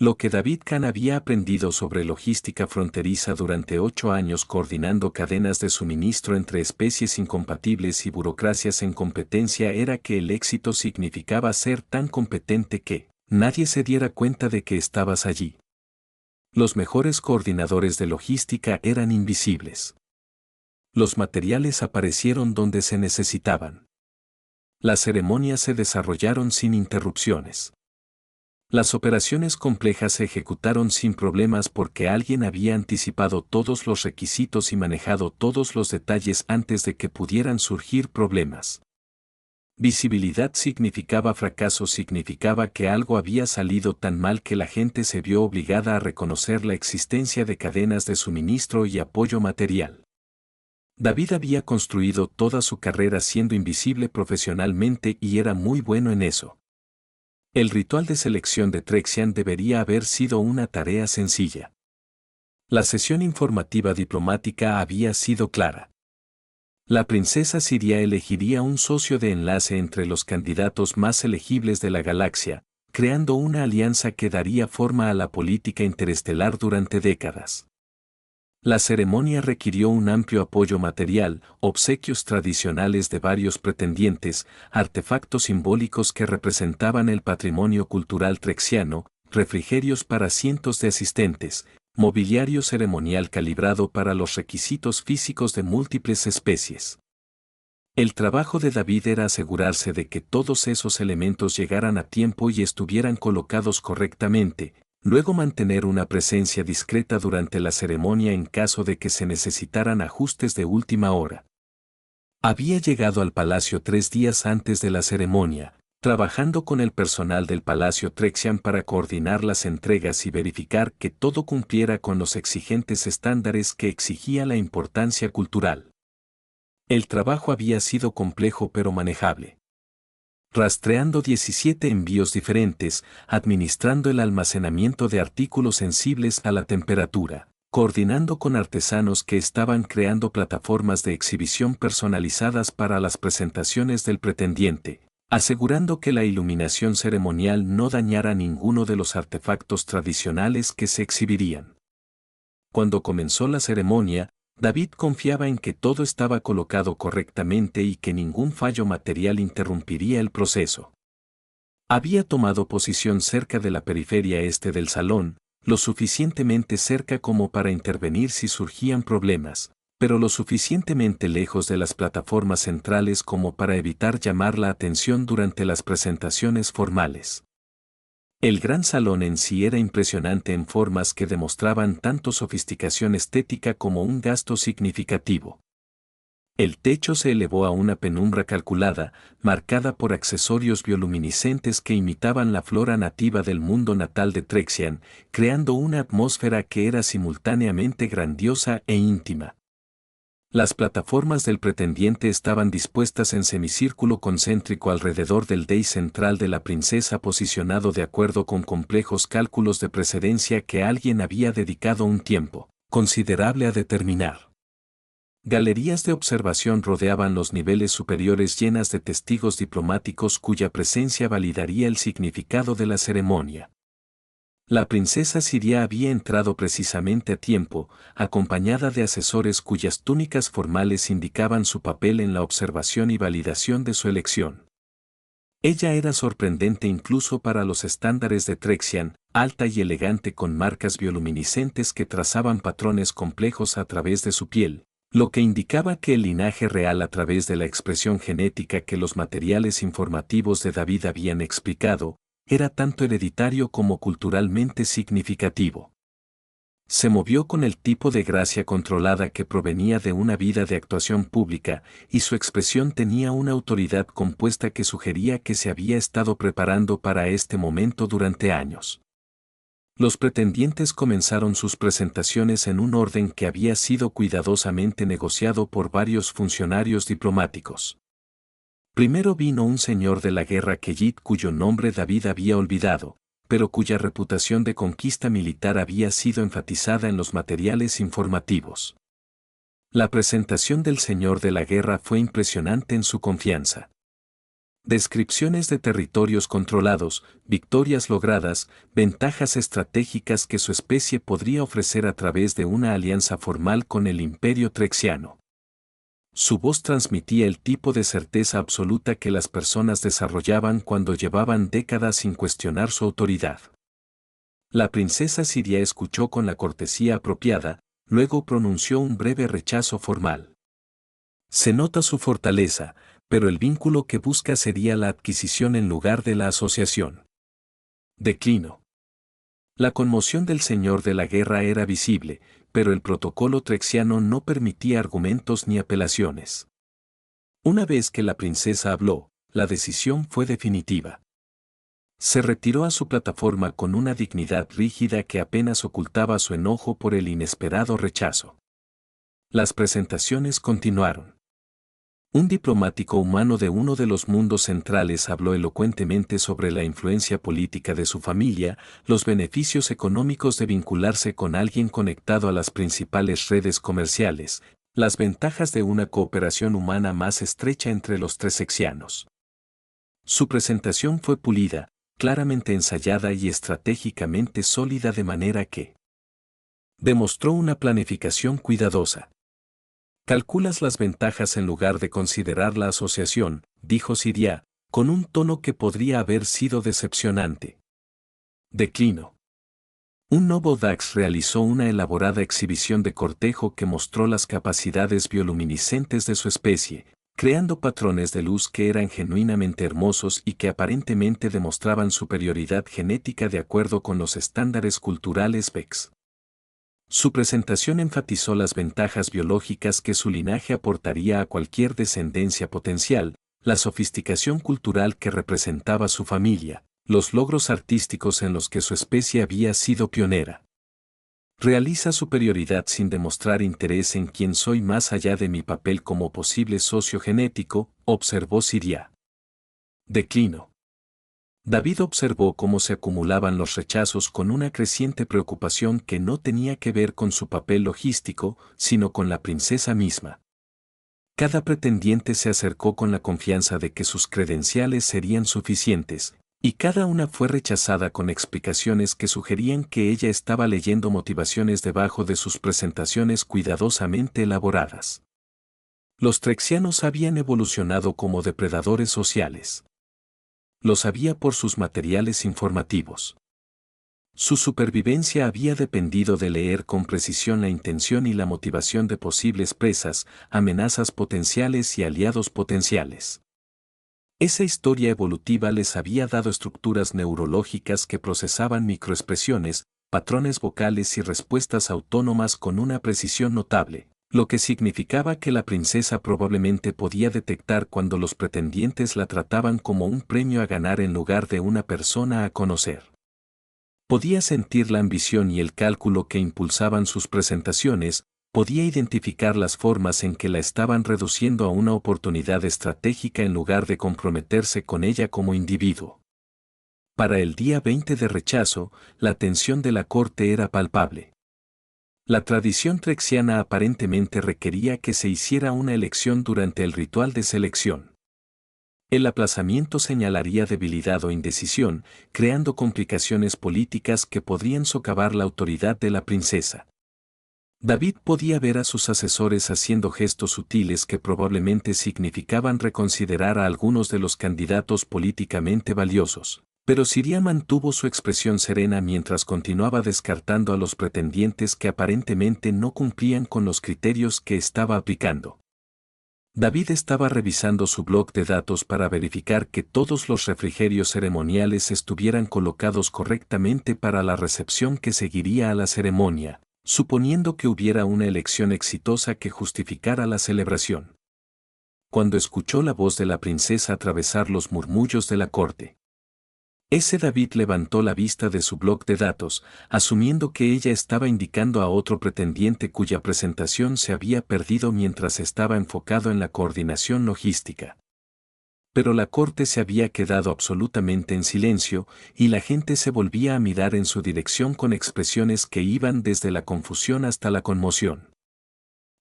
Lo que David Kahn había aprendido sobre logística fronteriza durante 8 años coordinando cadenas de suministro entre especies incompatibles y burocracias en competencia era que el éxito significaba ser tan competente que nadie se diera cuenta de que estabas allí. Los mejores coordinadores de logística eran invisibles. Los materiales aparecieron donde se necesitaban. Las ceremonias se desarrollaron sin interrupciones. Las operaciones complejas se ejecutaron sin problemas porque alguien había anticipado todos los requisitos y manejado todos los detalles antes de que pudieran surgir problemas. Visibilidad significaba fracaso, significaba que algo había salido tan mal que la gente se vio obligada a reconocer la existencia de cadenas de suministro y apoyo material. David había construido toda su carrera siendo invisible profesionalmente y era muy bueno en eso. El ritual de selección de Trexian debería haber sido una tarea sencilla. La sesión informativa diplomática había sido clara. La princesa Siria elegiría un socio de enlace entre los candidatos más elegibles de la galaxia, creando una alianza que daría forma a la política interestelar durante décadas. La ceremonia requirió un amplio apoyo material, obsequios tradicionales de varios pretendientes, artefactos simbólicos que representaban el patrimonio cultural trexiano, refrigerios para cientos de asistentes, mobiliario ceremonial calibrado para los requisitos físicos de múltiples especies. El trabajo de David era asegurarse de que todos esos elementos llegaran a tiempo y estuvieran colocados correctamente, luego mantener una presencia discreta durante la ceremonia en caso de que se necesitaran ajustes de última hora. Había llegado al palacio 3 días antes de la ceremonia, trabajando con el personal del Palacio Trexian para coordinar las entregas y verificar que todo cumpliera con los exigentes estándares que exigía la importancia cultural. El trabajo había sido complejo pero manejable. Rastreando 17 envíos diferentes, administrando el almacenamiento de artículos sensibles a la temperatura, coordinando con artesanos que estaban creando plataformas de exhibición personalizadas para las presentaciones del pretendiente, asegurando que la iluminación ceremonial no dañara ninguno de los artefactos tradicionales que se exhibirían. Cuando comenzó la ceremonia, David confiaba en que todo estaba colocado correctamente y que ningún fallo material interrumpiría el proceso. Había tomado posición cerca de la periferia este del salón, lo suficientemente cerca como para intervenir si surgían problemas, pero lo suficientemente lejos de las plataformas centrales como para evitar llamar la atención durante las presentaciones formales. El gran salón en sí era impresionante en formas que demostraban tanto sofisticación estética como un gasto significativo. El techo se elevó a una penumbra calculada, marcada por accesorios bioluminiscentes que imitaban la flora nativa del mundo natal de Trexian, creando una atmósfera que era simultáneamente grandiosa e íntima. Las plataformas del pretendiente estaban dispuestas en semicírculo concéntrico alrededor del dais central de la princesa posicionado de acuerdo con complejos cálculos de precedencia que alguien había dedicado un tiempo considerable a determinar. Galerías de observación rodeaban los niveles superiores llenas de testigos diplomáticos cuya presencia validaría el significado de la ceremonia. La princesa Siria había entrado precisamente a tiempo, acompañada de asesores cuyas túnicas formales indicaban su papel en la observación y validación de su elección. Ella era sorprendente incluso para los estándares de Trexian, alta y elegante con marcas bioluminiscentes que trazaban patrones complejos a través de su piel, lo que indicaba que el linaje real a través de la expresión genética que los materiales informativos de David habían explicado, era tanto hereditario como culturalmente significativo. Se movió con el tipo de gracia controlada que provenía de una vida de actuación pública, y su expresión tenía una autoridad compuesta que sugería que se había estado preparando para este momento durante años. Los pretendientes comenzaron sus presentaciones en un orden que había sido cuidadosamente negociado por varios funcionarios diplomáticos. Primero vino un señor de la guerra Keyit cuyo nombre David había olvidado, pero cuya reputación de conquista militar había sido enfatizada en los materiales informativos. La presentación del señor de la guerra fue impresionante en su confianza. Descripciones de territorios controlados, victorias logradas, ventajas estratégicas que su especie podría ofrecer a través de una alianza formal con el imperio trexiano. Su voz transmitía el tipo de certeza absoluta que las personas desarrollaban cuando llevaban décadas sin cuestionar su autoridad. La princesa siria escuchó con la cortesía apropiada, luego pronunció un breve rechazo formal. Se nota su fortaleza, pero el vínculo que busca sería la adquisición en lugar de la asociación. Declino. La conmoción del señor de la guerra era visible, pero el protocolo trexiano no permitía argumentos ni apelaciones. Una vez que la princesa habló, la decisión fue definitiva. Se retiró a su plataforma con una dignidad rígida que apenas ocultaba su enojo por el inesperado rechazo. Las presentaciones continuaron. Un diplomático humano de uno de los mundos centrales habló elocuentemente sobre la influencia política de su familia, los beneficios económicos de vincularse con alguien conectado a las principales redes comerciales, las ventajas de una cooperación humana más estrecha entre los tresexianos. Su presentación fue pulida, claramente ensayada y estratégicamente sólida de manera que demostró una planificación cuidadosa. Calculas las ventajas en lugar de considerar la asociación, dijo Siria, con un tono que podría haber sido decepcionante. Declino. Un Novo Dax realizó una elaborada exhibición de cortejo que mostró las capacidades bioluminiscentes de su especie, creando patrones de luz que eran genuinamente hermosos y que aparentemente demostraban superioridad genética de acuerdo con los estándares culturales Vex. Su presentación enfatizó las ventajas biológicas que su linaje aportaría a cualquier descendencia potencial, la sofisticación cultural que representaba su familia, los logros artísticos en los que su especie había sido pionera. Realiza superioridad sin demostrar interés en quién soy más allá de mi papel como posible socio genético, observó Siria. Declino. David observó cómo se acumulaban los rechazos con una creciente preocupación que no tenía que ver con su papel logístico, sino con la princesa misma. Cada pretendiente se acercó con la confianza de que sus credenciales serían suficientes, y cada una fue rechazada con explicaciones que sugerían que ella estaba leyendo motivaciones debajo de sus presentaciones cuidadosamente elaboradas. Los trexianos habían evolucionado como depredadores sociales. Lo sabía por sus materiales informativos. Su supervivencia había dependido de leer con precisión la intención y la motivación de posibles presas, amenazas potenciales y aliados potenciales. Esa historia evolutiva les había dado estructuras neurológicas que procesaban microexpresiones, patrones vocales y respuestas autónomas con una precisión notable, lo que significaba que la princesa probablemente podía detectar cuando los pretendientes la trataban como un premio a ganar en lugar de una persona a conocer. Podía sentir la ambición y el cálculo que impulsaban sus presentaciones, podía identificar las formas en que la estaban reduciendo a una oportunidad estratégica en lugar de comprometerse con ella como individuo. Para el día 20 de rechazo, la tensión de la corte era palpable. La tradición trexiana aparentemente requería que se hiciera una elección durante el ritual de selección. El aplazamiento señalaría debilidad o indecisión, creando complicaciones políticas que podrían socavar la autoridad de la princesa. David podía ver a sus asesores haciendo gestos sutiles que probablemente significaban reconsiderar a algunos de los candidatos políticamente valiosos. Pero Siria mantuvo su expresión serena mientras continuaba descartando a los pretendientes que aparentemente no cumplían con los criterios que estaba aplicando. David estaba revisando su bloc de datos para verificar que todos los refrigerios ceremoniales estuvieran colocados correctamente para la recepción que seguiría a la ceremonia, suponiendo que hubiera una elección exitosa que justificara la celebración. Cuando escuchó la voz de la princesa atravesar los murmullos de la corte, David levantó la vista de su bloc de datos, asumiendo que ella estaba indicando a otro pretendiente cuya presentación se había perdido mientras estaba enfocado en la coordinación logística. Pero la corte se había quedado absolutamente en silencio, y la gente se volvía a mirar en su dirección con expresiones que iban desde la confusión hasta la conmoción.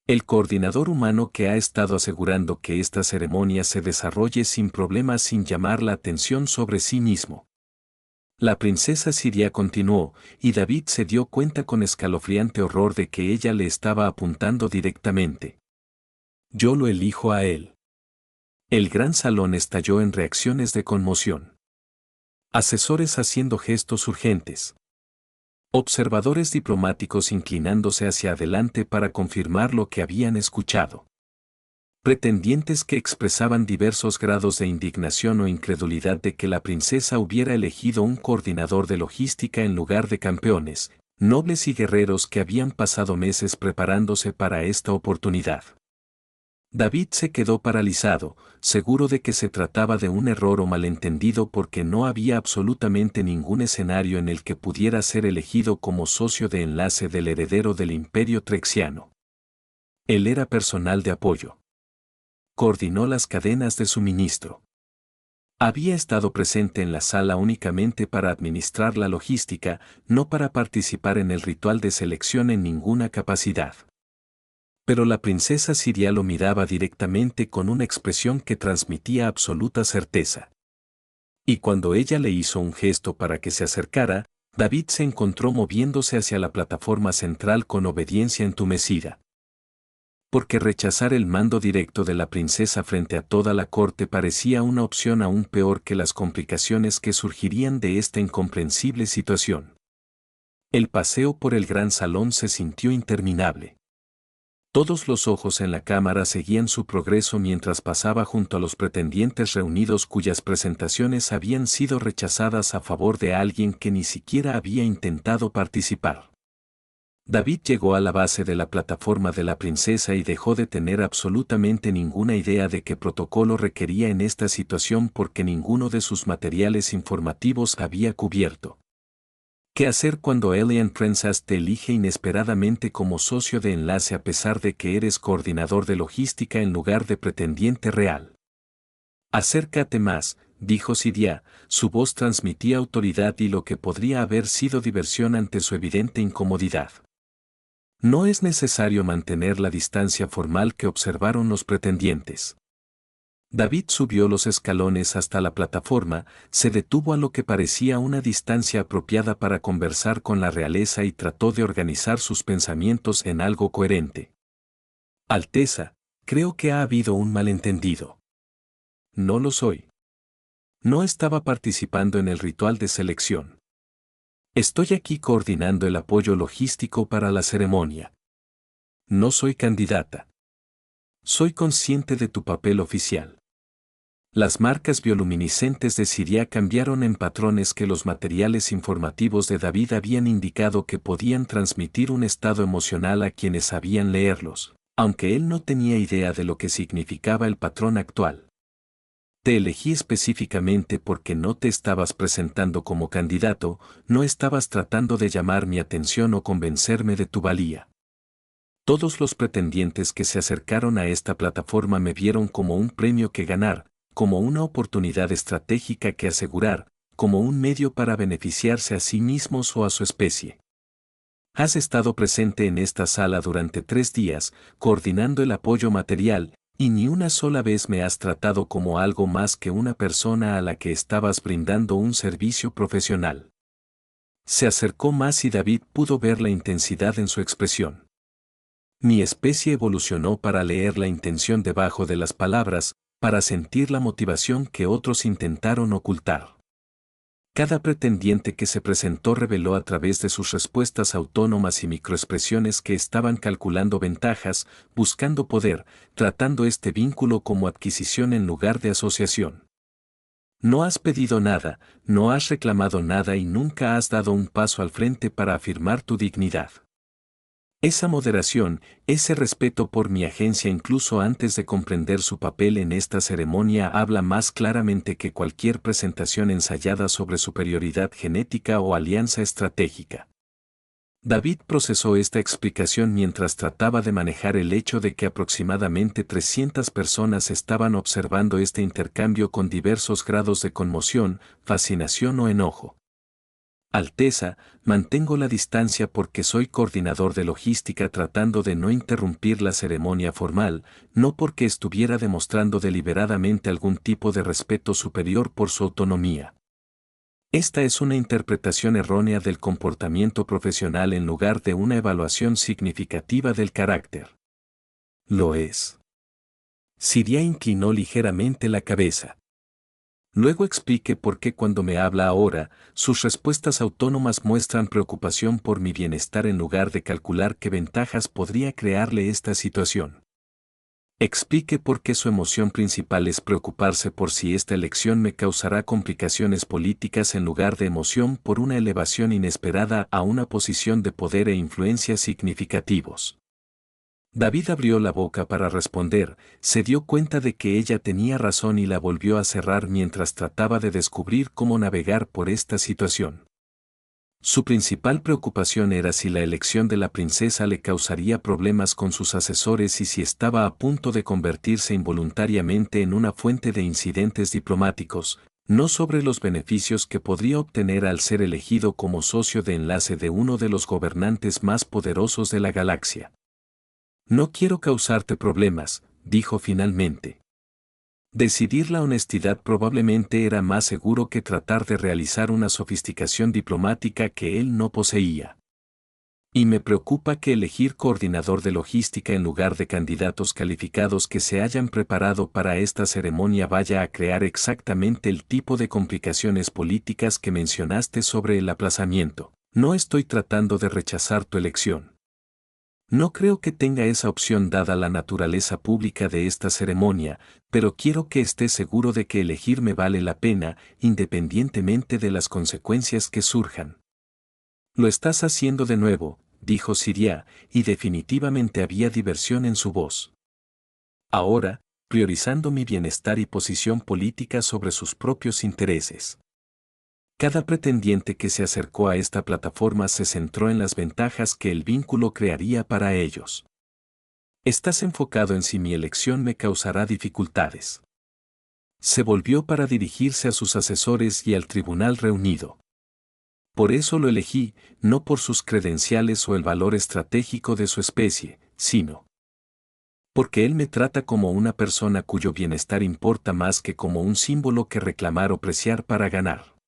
El coordinador humano que ha estado asegurando que esta ceremonia se desarrolle sin problemas sin llamar la atención sobre sí mismo. La princesa siria continuó, y David se dio cuenta con escalofriante horror de que ella le estaba apuntando directamente. Yo lo elijo a él. El gran salón estalló en reacciones de conmoción. Asesores haciendo gestos urgentes. Observadores diplomáticos inclinándose hacia adelante para confirmar lo que habían escuchado. Pretendientes que expresaban diversos grados de indignación o incredulidad de que la princesa hubiera elegido un coordinador de logística en lugar de campeones, nobles y guerreros que habían pasado meses preparándose para esta oportunidad. David se quedó paralizado, seguro de que se trataba de un error o malentendido porque no había absolutamente ningún escenario en el que pudiera ser elegido como socio de enlace del heredero del Imperio Trexiano. Él era personal de apoyo. Coordinó las cadenas de suministro. Había estado presente en la sala únicamente para administrar la logística, no para participar en el ritual de selección en ninguna capacidad. Pero la princesa siria lo miraba directamente con una expresión que transmitía absoluta certeza. Y cuando ella le hizo un gesto para que se acercara, David se encontró moviéndose hacia la plataforma central con obediencia entumecida. Porque rechazar el mando directo de la princesa frente a toda la corte parecía una opción aún peor que las complicaciones que surgirían de esta incomprensible situación. El paseo por el gran salón se sintió interminable. Todos los ojos en la cámara seguían su progreso mientras pasaba junto a los pretendientes reunidos cuyas presentaciones habían sido rechazadas a favor de alguien que ni siquiera había intentado participar. David llegó a la base de la plataforma de la princesa y dejó de tener absolutamente ninguna idea de qué protocolo requería en esta situación porque ninguno de sus materiales informativos había cubierto. ¿Qué hacer cuando Alien Princess te elige inesperadamente como socio de enlace a pesar de que eres coordinador de logística en lugar de pretendiente real? Acércate más, dijo Siria, su voz transmitía autoridad y lo que podría haber sido diversión ante su evidente incomodidad. No es necesario mantener la distancia formal que observaron los pretendientes. David subió los escalones hasta la plataforma, se detuvo a lo que parecía una distancia apropiada para conversar con la realeza y trató de organizar sus pensamientos en algo coherente. Alteza, creo que ha habido un malentendido. No lo soy. No estaba participando en el ritual de selección. Estoy aquí coordinando el apoyo logístico para la ceremonia. No soy candidata. Soy consciente de tu papel oficial. Las marcas bioluminiscentes de Siria cambiaron en patrones que los materiales informativos de David habían indicado que podían transmitir un estado emocional a quienes sabían leerlos, aunque él no tenía idea de lo que significaba el patrón actual. Te elegí específicamente porque no te estabas presentando como candidato, no estabas tratando de llamar mi atención o convencerme de tu valía. Todos los pretendientes que se acercaron a esta plataforma me vieron como un premio que ganar, como una oportunidad estratégica que asegurar, como un medio para beneficiarse a sí mismos o a su especie. Has estado presente en esta sala durante 3 días, coordinando el apoyo material, y ni una sola vez me has tratado como algo más que una persona a la que estabas brindando un servicio profesional. Se acercó más y David pudo ver la intensidad en su expresión. Mi especie evolucionó para leer la intención debajo de las palabras, para sentir la motivación que otros intentaron ocultar. Cada pretendiente que se presentó reveló a través de sus respuestas autónomas y microexpresiones que estaban calculando ventajas, buscando poder, tratando este vínculo como adquisición en lugar de asociación. No has pedido nada, no has reclamado nada y nunca has dado un paso al frente para afirmar tu dignidad. Esa moderación, ese respeto por mi agencia incluso antes de comprender su papel en esta ceremonia habla más claramente que cualquier presentación ensayada sobre superioridad genética o alianza estratégica. David procesó esta explicación mientras trataba de manejar el hecho de que aproximadamente 300 personas estaban observando este intercambio con diversos grados de conmoción, fascinación o enojo. Alteza, mantengo la distancia porque soy coordinador de logística tratando de no interrumpir la ceremonia formal, no porque estuviera demostrando deliberadamente algún tipo de respeto superior por su autonomía. Esta es una interpretación errónea del comportamiento profesional en lugar de una evaluación significativa del carácter. Lo es. Siria inclinó ligeramente la cabeza. Luego explique por qué cuando me habla ahora, sus respuestas autónomas muestran preocupación por mi bienestar en lugar de calcular qué ventajas podría crearle esta situación. Explique por qué su emoción principal es preocuparse por si esta elección me causará complicaciones políticas en lugar de emoción por una elevación inesperada a una posición de poder e influencia significativos. David abrió la boca para responder, se dio cuenta de que ella tenía razón y la volvió a cerrar mientras trataba de descubrir cómo navegar por esta situación. Su principal preocupación era si la elección de la princesa le causaría problemas con sus asesores y si estaba a punto de convertirse involuntariamente en una fuente de incidentes diplomáticos, no sobre los beneficios que podría obtener al ser elegido como socio de enlace de uno de los gobernantes más poderosos de la galaxia. No quiero causarte problemas, dijo finalmente. Decidir la honestidad probablemente era más seguro que tratar de realizar una sofisticación diplomática que él no poseía. Y me preocupa que elegir coordinador de logística en lugar de candidatos calificados que se hayan preparado para esta ceremonia vaya a crear exactamente el tipo de complicaciones políticas que mencionaste sobre el aplazamiento. No estoy tratando de rechazar tu elección. No creo que tenga esa opción dada la naturaleza pública de esta ceremonia, pero quiero que estés seguro de que elegirme vale la pena, independientemente de las consecuencias que surjan. Lo estás haciendo de nuevo, dijo Siria, y definitivamente había diversión en su voz. Ahora, priorizando mi bienestar y posición política sobre sus propios intereses. Cada pretendiente que se acercó a esta plataforma se centró en las ventajas que el vínculo crearía para ellos. Estás enfocado en si mi elección me causará dificultades. Se volvió para dirigirse a sus asesores y al tribunal reunido. Por eso lo elegí, no por sus credenciales o el valor estratégico de su especie, sino porque él me trata como una persona cuyo bienestar importa más que como un símbolo que reclamar o preciar para ganar.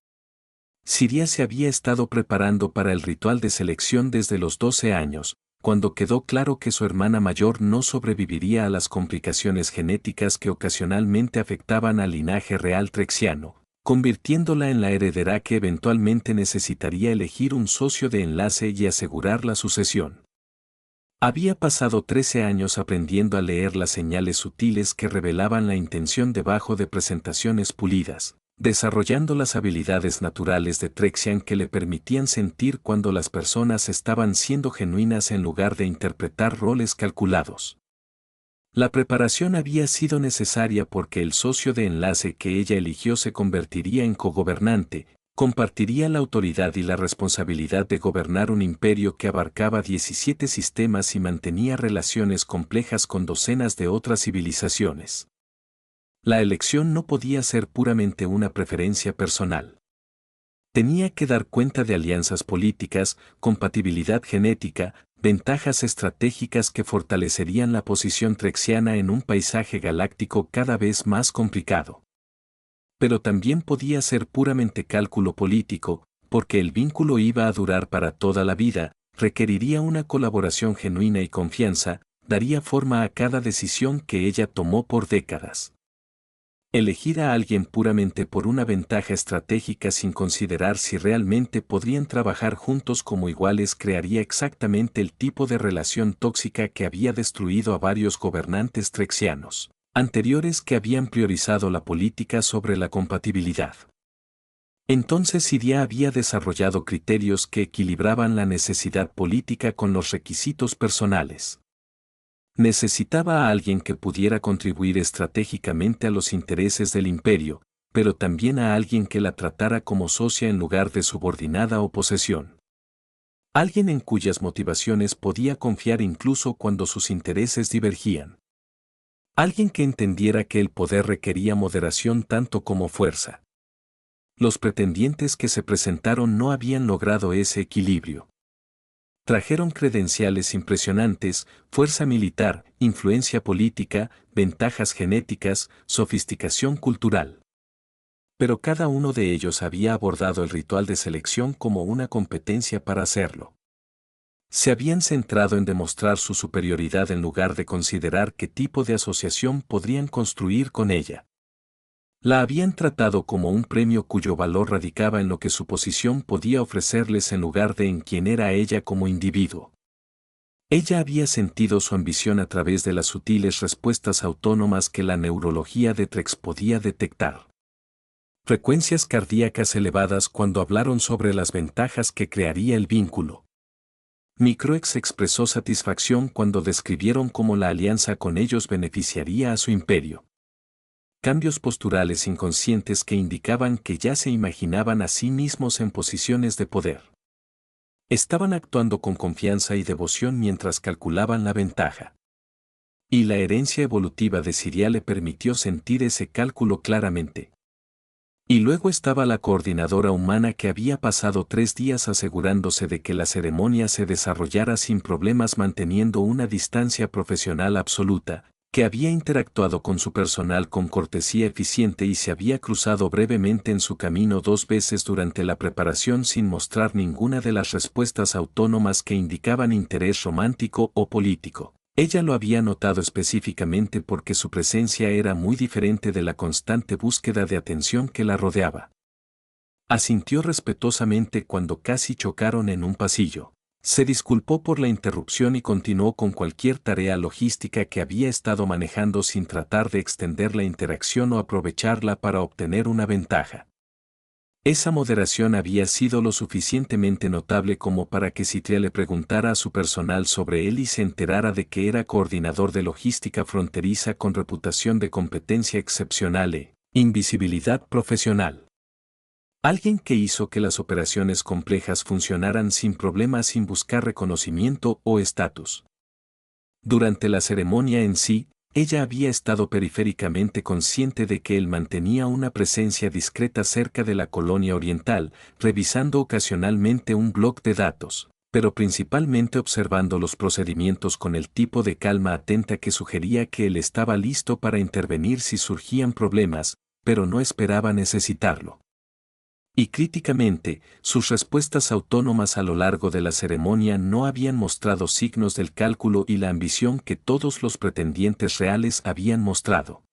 Siria se había estado preparando para el ritual de selección desde los 12 años, cuando quedó claro que su hermana mayor no sobreviviría a las complicaciones genéticas que ocasionalmente afectaban al linaje real trexiano, convirtiéndola en la heredera que eventualmente necesitaría elegir un socio de enlace y asegurar la sucesión. Había pasado 13 años aprendiendo a leer las señales sutiles que revelaban la intención debajo de presentaciones pulidas, desarrollando las habilidades naturales de Trexian que le permitían sentir cuando las personas estaban siendo genuinas en lugar de interpretar roles calculados. La preparación había sido necesaria porque el socio de enlace que ella eligió se convertiría en cogobernante, compartiría la autoridad y la responsabilidad de gobernar un imperio que abarcaba 17 sistemas y mantenía relaciones complejas con docenas de otras civilizaciones. La elección no podía ser puramente una preferencia personal. Tenía que dar cuenta de alianzas políticas, compatibilidad genética, ventajas estratégicas que fortalecerían la posición trexiana en un paisaje galáctico cada vez más complicado. Pero también podía ser puramente cálculo político, porque el vínculo iba a durar para toda la vida, requeriría una colaboración genuina y confianza, daría forma a cada decisión que ella tomó por décadas. Elegir a alguien puramente por una ventaja estratégica sin considerar si realmente podrían trabajar juntos como iguales crearía exactamente el tipo de relación tóxica que había destruido a varios gobernantes trexianos, anteriores que habían priorizado la política sobre la compatibilidad. Entonces Siria había desarrollado criterios que equilibraban la necesidad política con los requisitos personales. Necesitaba a alguien que pudiera contribuir estratégicamente a los intereses del imperio, pero también a alguien que la tratara como socia en lugar de subordinada o posesión. Alguien en cuyas motivaciones podía confiar incluso cuando sus intereses divergían. Alguien que entendiera que el poder requería moderación tanto como fuerza. Los pretendientes que se presentaron no habían logrado ese equilibrio. Trajeron credenciales impresionantes, fuerza militar, influencia política, ventajas genéticas, sofisticación cultural. Pero cada uno de ellos había abordado el ritual de selección como una competencia para hacerlo. Se habían centrado en demostrar su superioridad en lugar de considerar qué tipo de asociación podrían construir con ella. La habían tratado como un premio cuyo valor radicaba en lo que su posición podía ofrecerles en lugar de en quién era ella como individuo. Ella había sentido su ambición a través de las sutiles respuestas autónomas que la neurología de Trex podía detectar. Frecuencias cardíacas elevadas cuando hablaron sobre las ventajas que crearía el vínculo. Microex expresó satisfacción cuando describieron cómo la alianza con ellos beneficiaría a su imperio. Cambios posturales inconscientes que indicaban que ya se imaginaban a sí mismos en posiciones de poder. Estaban actuando con confianza y devoción mientras calculaban la ventaja. Y la herencia evolutiva de Siria le permitió sentir ese cálculo claramente. Y luego estaba la coordinadora humana que había pasado 3 días asegurándose de que la ceremonia se desarrollara sin problemas manteniendo una distancia profesional absoluta, que había interactuado con su personal con cortesía eficiente y se había cruzado brevemente en su camino 2 veces durante la preparación sin mostrar ninguna de las respuestas autónomas que indicaban interés romántico o político. Ella lo había notado específicamente porque su presencia era muy diferente de la constante búsqueda de atención que la rodeaba. Asintió respetuosamente cuando casi chocaron en un pasillo. Se disculpó por la interrupción y continuó con cualquier tarea logística que había estado manejando sin tratar de extender la interacción o aprovecharla para obtener una ventaja. Esa moderación había sido lo suficientemente notable como para que Citria le preguntara a su personal sobre él y se enterara de que era coordinador de logística fronteriza con reputación de competencia excepcional e invisibilidad profesional. Alguien que hizo que las operaciones complejas funcionaran sin problemas sin buscar reconocimiento o estatus. Durante la ceremonia en sí, ella había estado periféricamente consciente de que él mantenía una presencia discreta cerca de la colonia oriental, revisando ocasionalmente un bloc de datos, pero principalmente observando los procedimientos con el tipo de calma atenta que sugería que él estaba listo para intervenir si surgían problemas, pero no esperaba necesitarlo. Y críticamente, sus respuestas autónomas a lo largo de la ceremonia no habían mostrado signos del cálculo y la ambición que todos los pretendientes reales habían mostrado.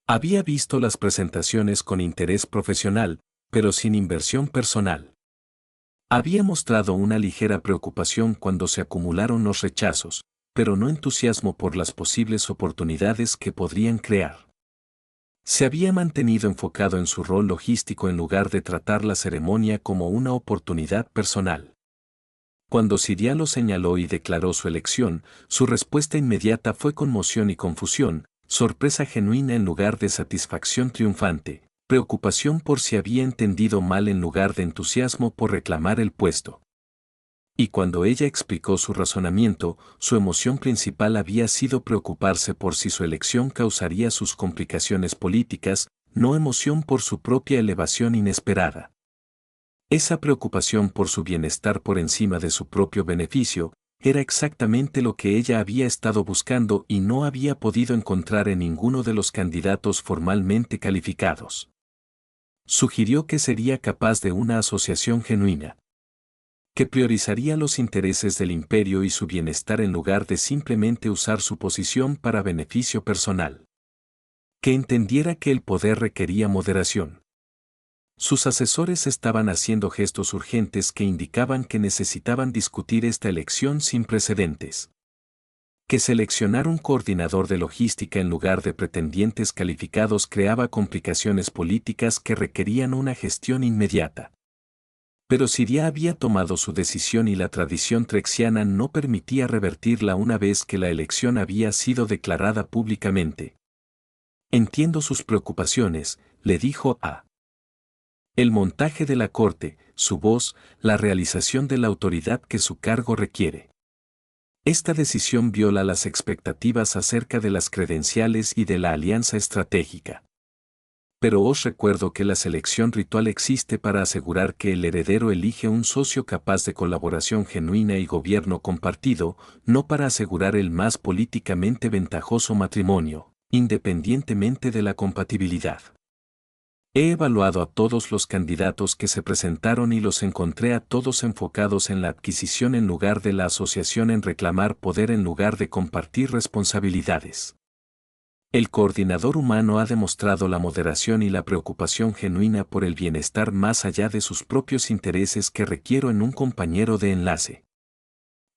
Había visto las presentaciones con interés profesional, pero sin inversión personal. Había mostrado una ligera preocupación cuando se acumularon los rechazos, pero no entusiasmo por las posibles oportunidades que podrían crear. Se había mantenido enfocado en su rol logístico en lugar de tratar la ceremonia como una oportunidad personal. Cuando Siria lo señaló y declaró su elección, su respuesta inmediata fue conmoción y confusión, sorpresa genuina en lugar de satisfacción triunfante, preocupación por si había entendido mal en lugar de entusiasmo por reclamar el puesto. Y cuando ella explicó su razonamiento, su emoción principal había sido preocuparse por si su elección causaría sus complicaciones políticas, no emoción por su propia elevación inesperada. Esa preocupación por su bienestar por encima de su propio beneficio, era exactamente lo que ella había estado buscando y no había podido encontrar en ninguno de los candidatos formalmente calificados. Sugirió que sería capaz de una asociación genuina, que priorizaría los intereses del imperio y su bienestar en lugar de simplemente usar su posición para beneficio personal. Que entendiera que el poder requería moderación. Sus asesores estaban haciendo gestos urgentes que indicaban que necesitaban discutir esta elección sin precedentes. Que seleccionar un coordinador de logística en lugar de pretendientes calificados creaba complicaciones políticas que requerían una gestión inmediata. Pero Siria había tomado su decisión y la tradición trexiana no permitía revertirla una vez que la elección había sido declarada públicamente. Entiendo sus preocupaciones, le dijo a. El montaje de la corte, su voz, la realización de la autoridad que su cargo requiere. Esta decisión viola las expectativas acerca de las credenciales y de la alianza estratégica. Pero os recuerdo que la selección ritual existe para asegurar que el heredero elige un socio capaz de colaboración genuina y gobierno compartido, no para asegurar el más políticamente ventajoso matrimonio, independientemente de la compatibilidad. He evaluado a todos los candidatos que se presentaron y los encontré a todos enfocados en la adquisición en lugar de la asociación, en reclamar poder en lugar de compartir responsabilidades. El coordinador humano ha demostrado la moderación y la preocupación genuina por el bienestar más allá de sus propios intereses que requiero en un compañero de enlace.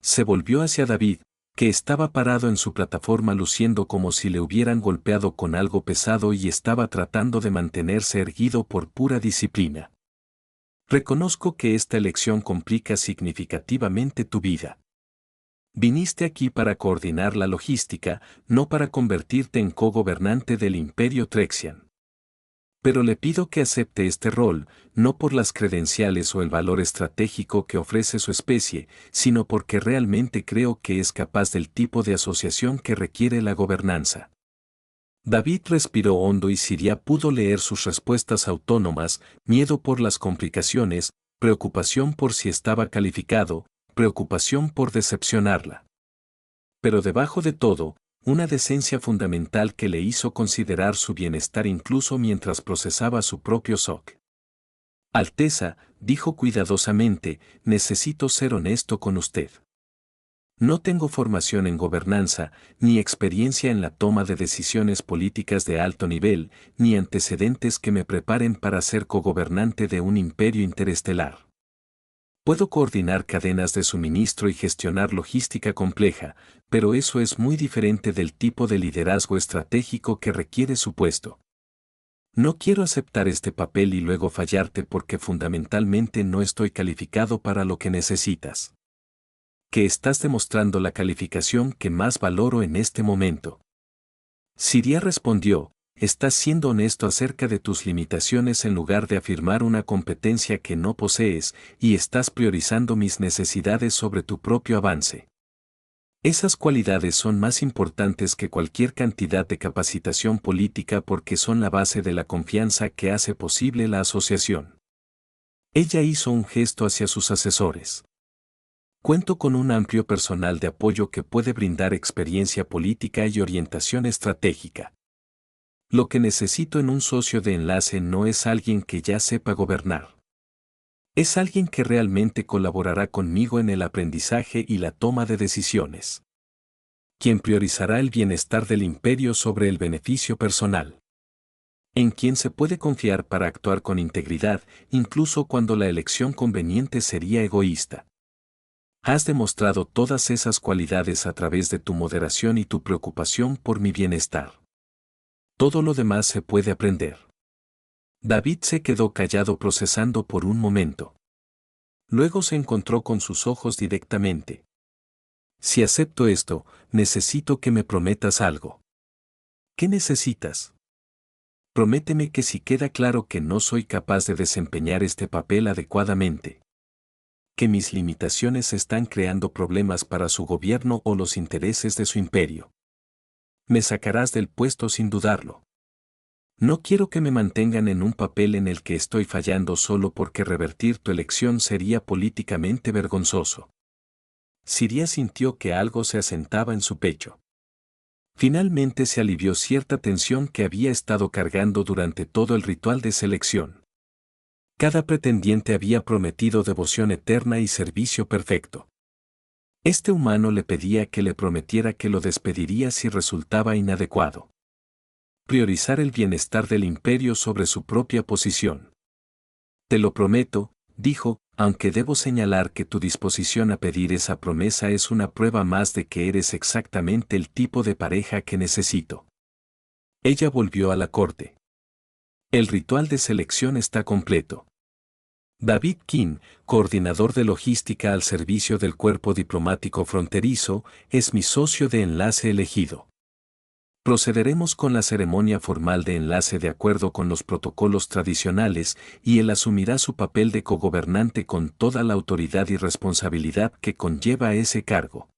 Se volvió hacia David, que estaba parado en su plataforma luciendo como si le hubieran golpeado con algo pesado y estaba tratando de mantenerse erguido por pura disciplina. Reconozco que esta elección complica significativamente tu vida. Viniste aquí para coordinar la logística, no para convertirte en cogobernante del Imperio Trexian. Pero le pido que acepte este rol, no por las credenciales o el valor estratégico que ofrece su especie, sino porque realmente creo que es capaz del tipo de asociación que requiere la gobernanza. David respiró hondo y Siria pudo leer sus respuestas autónomas: miedo por las complicaciones, preocupación por si estaba calificado, preocupación por decepcionarla. Pero debajo de todo, una decencia fundamental que le hizo considerar su bienestar incluso mientras procesaba su propio shock. Alteza, dijo cuidadosamente, necesito ser honesto con usted. No tengo formación en gobernanza, ni experiencia en la toma de decisiones políticas de alto nivel, ni antecedentes que me preparen para ser cogobernante de un imperio interestelar. Puedo coordinar cadenas de suministro y gestionar logística compleja, pero eso es muy diferente del tipo de liderazgo estratégico que requiere su puesto. No quiero aceptar este papel y luego fallarte porque fundamentalmente no estoy calificado para lo que necesitas. Que estás demostrando la calificación que más valoro en este momento. Siria respondió: estás siendo honesto acerca de tus limitaciones en lugar de afirmar una competencia que no posees, y estás priorizando mis necesidades sobre tu propio avance. Esas cualidades son más importantes que cualquier cantidad de capacitación política porque son la base de la confianza que hace posible la asociación. Ella hizo un gesto hacia sus asesores. Cuento con un amplio personal de apoyo que puede brindar experiencia política y orientación estratégica. Lo que necesito en un socio de enlace no es alguien que ya sepa gobernar. Es alguien que realmente colaborará conmigo en el aprendizaje y la toma de decisiones. Quien priorizará el bienestar del imperio sobre el beneficio personal. En quien se puede confiar para actuar con integridad, incluso cuando la elección conveniente sería egoísta. Has demostrado todas esas cualidades a través de tu moderación y tu preocupación por mi bienestar. Todo lo demás se puede aprender. David se quedó callado procesando por un momento. Luego se encontró con sus ojos directamente. Si acepto esto, necesito que me prometas algo. ¿Qué necesitas? Prométeme que si queda claro que no soy capaz de desempeñar este papel adecuadamente, que mis limitaciones están creando problemas para su gobierno o los intereses de su imperio, me sacarás del puesto sin dudarlo. No quiero que me mantengan en un papel en el que estoy fallando solo porque revertir tu elección sería políticamente vergonzoso. Siria sintió que algo se asentaba en su pecho. Finalmente se alivió cierta tensión que había estado cargando durante todo el ritual de selección. Cada pretendiente había prometido devoción eterna y servicio perfecto. Este humano le pedía que le prometiera que lo despediría si resultaba inadecuado. Priorizar el bienestar del imperio sobre su propia posición. Te lo prometo, dijo, aunque debo señalar que tu disposición a pedir esa promesa es una prueba más de que eres exactamente el tipo de pareja que necesito. Ella volvió a la corte. El ritual de selección está completo. David King, coordinador de logística al servicio del Cuerpo Diplomático Fronterizo, es mi socio de enlace elegido. Procederemos con la ceremonia formal de enlace de acuerdo con los protocolos tradicionales y él asumirá su papel de cogobernante con toda la autoridad y responsabilidad que conlleva ese cargo.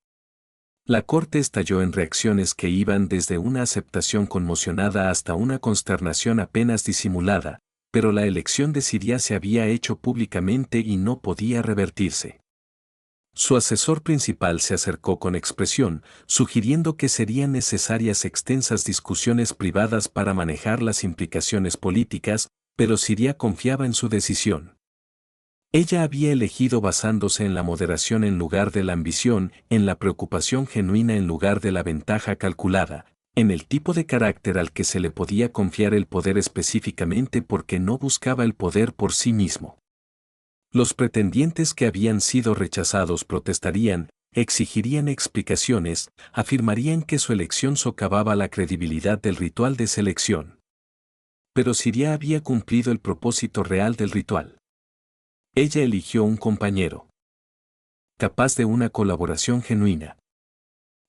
La corte estalló en reacciones que iban desde una aceptación conmocionada hasta una consternación apenas disimulada, pero la elección de Siria se había hecho públicamente y no podía revertirse. Su asesor principal se acercó con expresión, sugiriendo que serían necesarias extensas discusiones privadas para manejar las implicaciones políticas, pero Siria confiaba en su decisión. Ella había elegido basándose en la moderación en lugar de la ambición, en la preocupación genuina en lugar de la ventaja calculada, en el tipo de carácter al que se le podía confiar el poder específicamente porque no buscaba el poder por sí mismo. Los pretendientes que habían sido rechazados protestarían, exigirían explicaciones, afirmarían que su elección socavaba la credibilidad del ritual de selección. Pero Siria había cumplido el propósito real del ritual. Ella eligió un compañero capaz de una colaboración genuina.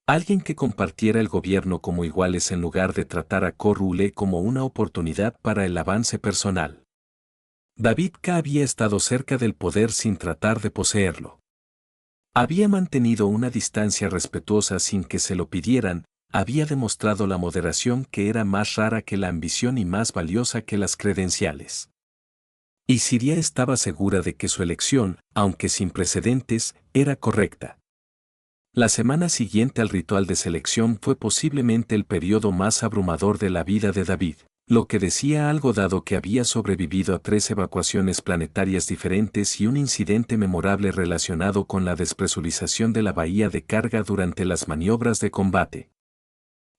Alguien que compartiera el gobierno como iguales en lugar de tratar a Corrule como una oportunidad para el avance personal. David K. había estado cerca del poder sin tratar de poseerlo. Había mantenido una distancia respetuosa sin que se lo pidieran, había demostrado la moderación que era más rara que la ambición y más valiosa que las credenciales. Y Siria estaba segura de que su elección, aunque sin precedentes, era correcta. La semana siguiente al ritual de selección fue posiblemente el periodo más abrumador de la vida de David, lo que decía algo dado que había sobrevivido a 3 evacuaciones planetarias diferentes y un incidente memorable relacionado con la despresurización de la bahía de carga durante las maniobras de combate.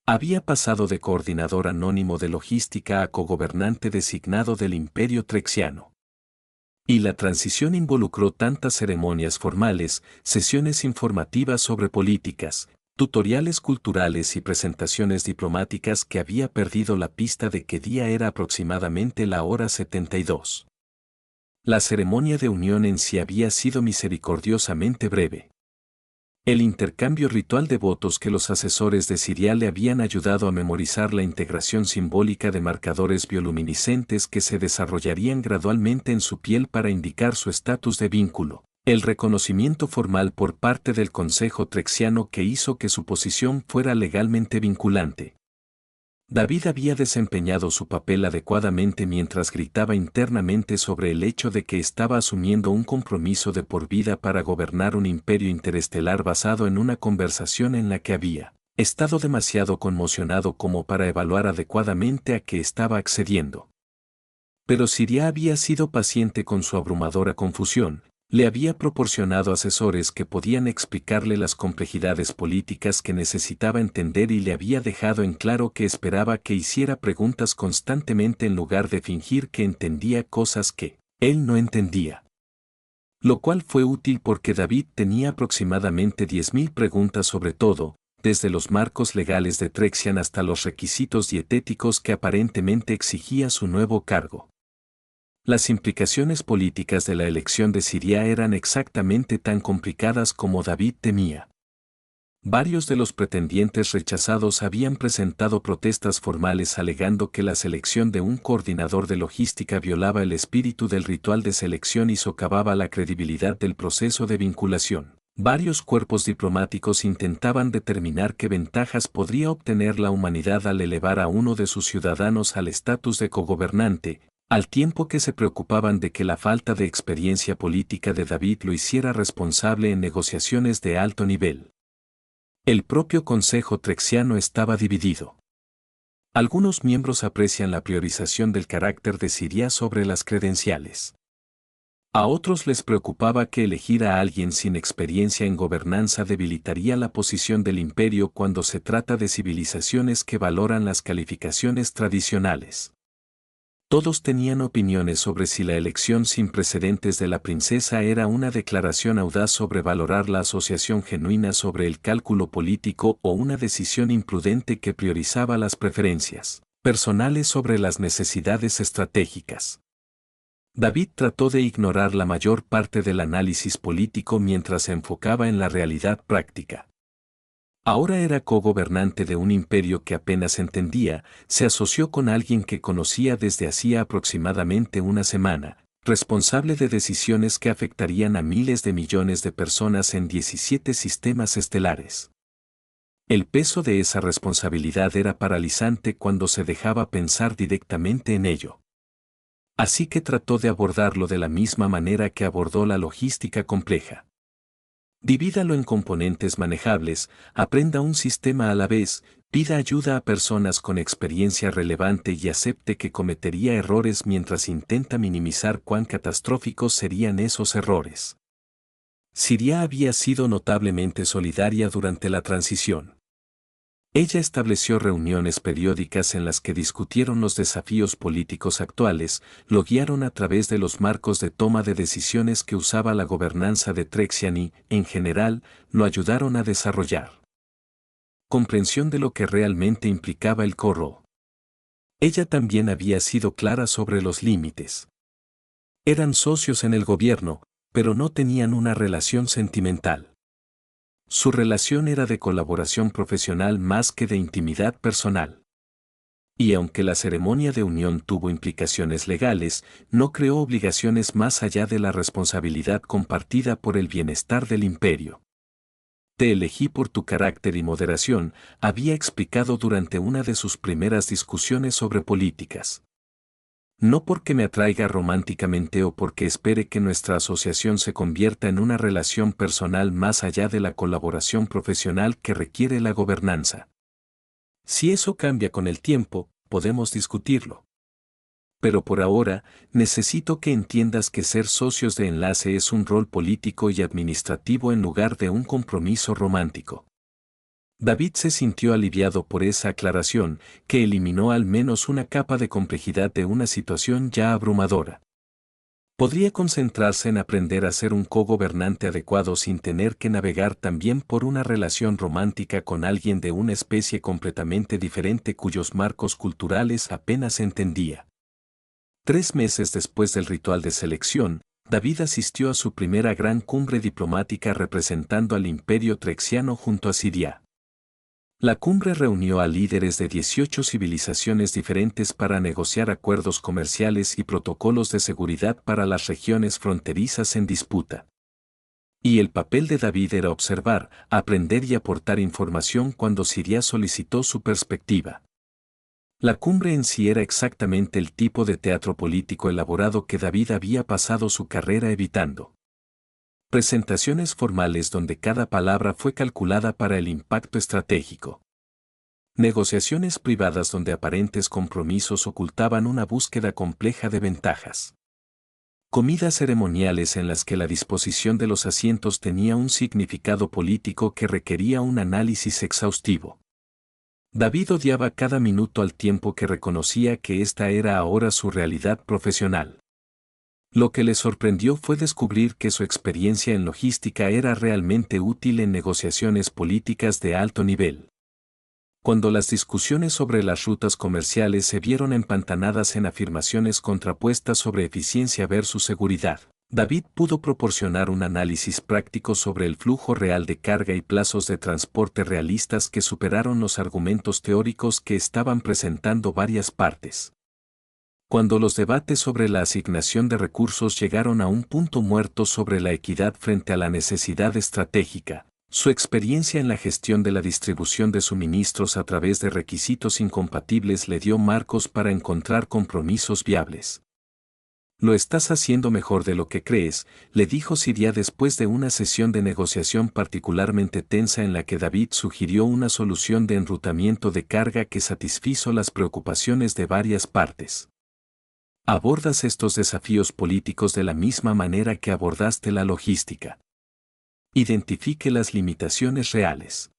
Había pasado de coordinador anónimo de logística a cogobernante designado del Imperio Trexiano. Y la transición involucró tantas ceremonias formales, sesiones informativas sobre políticas, tutoriales culturales y presentaciones diplomáticas que había perdido la pista de qué día era aproximadamente la hora 72. La ceremonia de unión en sí había sido misericordiosamente breve. El intercambio ritual de votos que los asesores de Siria le habían ayudado a memorizar la integración simbólica de marcadores bioluminiscentes que se desarrollarían gradualmente en su piel para indicar su estatus de vínculo. El reconocimiento formal por parte del Consejo Trexiano que hizo que su posición fuera legalmente vinculante. David había desempeñado su papel adecuadamente mientras gritaba internamente sobre el hecho de que estaba asumiendo un compromiso de por vida para gobernar un imperio interestelar basado en una conversación en la que había estado demasiado conmocionado como para evaluar adecuadamente a qué estaba accediendo. Pero Siria había sido paciente con su abrumadora confusión. Le había proporcionado asesores que podían explicarle las complejidades políticas que necesitaba entender y le había dejado en claro que esperaba que hiciera preguntas constantemente en lugar de fingir que entendía cosas que él no entendía. Lo cual fue útil porque David tenía aproximadamente 10.000 preguntas sobre todo, desde los marcos legales de Trexian hasta los requisitos dietéticos que aparentemente exigía su nuevo cargo. Las implicaciones políticas de la elección de Siria eran exactamente tan complicadas como David temía. Varios de los pretendientes rechazados habían presentado protestas formales alegando que la selección de un coordinador de logística violaba el espíritu del ritual de selección y socavaba la credibilidad del proceso de vinculación. Varios cuerpos diplomáticos intentaban determinar qué ventajas podría obtener la humanidad al elevar a uno de sus ciudadanos al estatus de cogobernante, al tiempo que se preocupaban de que la falta de experiencia política de David lo hiciera responsable en negociaciones de alto nivel. El propio Consejo Trexiano estaba dividido. Algunos miembros aprecian la priorización del carácter de Siria sobre las credenciales. A otros les preocupaba que elegir a alguien sin experiencia en gobernanza debilitaría la posición del imperio cuando se trata de civilizaciones que valoran las calificaciones tradicionales. Todos tenían opiniones sobre si la elección sin precedentes de la princesa era una declaración audaz sobre valorar la asociación genuina sobre el cálculo político o una decisión imprudente que priorizaba las preferencias personales sobre las necesidades estratégicas. David trató de ignorar la mayor parte del análisis político mientras se enfocaba en la realidad práctica. Ahora era cogobernante de un imperio que apenas entendía, se asoció con alguien que conocía desde hacía aproximadamente una semana, responsable de decisiones que afectarían a miles de millones de personas en 17 sistemas estelares. El peso de esa responsabilidad era paralizante cuando se dejaba pensar directamente en ello. Así que trató de abordarlo de la misma manera que abordó la logística compleja. Divídalo en componentes manejables, aprenda un sistema a la vez, pida ayuda a personas con experiencia relevante y acepte que cometería errores mientras intenta minimizar cuán catastróficos serían esos errores. Siria había sido notablemente solidaria durante la transición. Ella estableció reuniones periódicas en las que discutieron los desafíos políticos actuales, lo guiaron a través de los marcos de toma de decisiones que usaba la gobernanza de Trexian y, en general, lo ayudaron a desarrollar comprensión de lo que realmente implicaba el corro. Ella también había sido clara sobre los límites. Eran socios en el gobierno, pero no tenían una relación sentimental. Su relación era de colaboración profesional más que de intimidad personal. Y aunque la ceremonia de unión tuvo implicaciones legales, no creó obligaciones más allá de la responsabilidad compartida por el bienestar del imperio. Te elegí por tu carácter y moderación, había explicado durante una de sus primeras discusiones sobre políticas. No porque me atraiga románticamente o porque espere que nuestra asociación se convierta en una relación personal más allá de la colaboración profesional que requiere la gobernanza. Si eso cambia con el tiempo, podemos discutirlo. Pero por ahora, necesito que entiendas que ser socios de enlace es un rol político y administrativo en lugar de un compromiso romántico. David se sintió aliviado por esa aclaración, que eliminó al menos una capa de complejidad de una situación ya abrumadora. Podría concentrarse en aprender a ser un cogobernante adecuado sin tener que navegar también por una relación romántica con alguien de una especie completamente diferente cuyos marcos culturales apenas entendía. 3 meses después del ritual de selección, David asistió a su primera gran cumbre diplomática representando al imperio trexiano junto a Siria. La cumbre reunió a líderes de 18 civilizaciones diferentes para negociar acuerdos comerciales y protocolos de seguridad para las regiones fronterizas en disputa. Y el papel de David era observar, aprender y aportar información cuando Siria solicitó su perspectiva. La cumbre en sí era exactamente el tipo de teatro político elaborado que David había pasado su carrera evitando. Presentaciones formales donde cada palabra fue calculada para el impacto estratégico. Negociaciones privadas donde aparentes compromisos ocultaban una búsqueda compleja de ventajas. Comidas ceremoniales en las que la disposición de los asientos tenía un significado político que requería un análisis exhaustivo. David odiaba cada minuto al tiempo que reconocía que esta era ahora su realidad profesional. Lo que le sorprendió fue descubrir que su experiencia en logística era realmente útil en negociaciones políticas de alto nivel. Cuando las discusiones sobre las rutas comerciales se vieron empantanadas en afirmaciones contrapuestas sobre eficiencia versus seguridad, David pudo proporcionar un análisis práctico sobre el flujo real de carga y plazos de transporte realistas que superaron los argumentos teóricos que estaban presentando varias partes. Cuando los debates sobre la asignación de recursos llegaron a un punto muerto sobre la equidad frente a la necesidad estratégica, su experiencia en la gestión de la distribución de suministros a través de requisitos incompatibles le dio marcos para encontrar compromisos viables. Lo estás haciendo mejor de lo que crees, le dijo Siria después de una sesión de negociación particularmente tensa en la que David sugirió una solución de enrutamiento de carga que satisfizo las preocupaciones de varias partes. Abordas estos desafíos políticos de la misma manera que abordaste la logística. Identifique las limitaciones reales.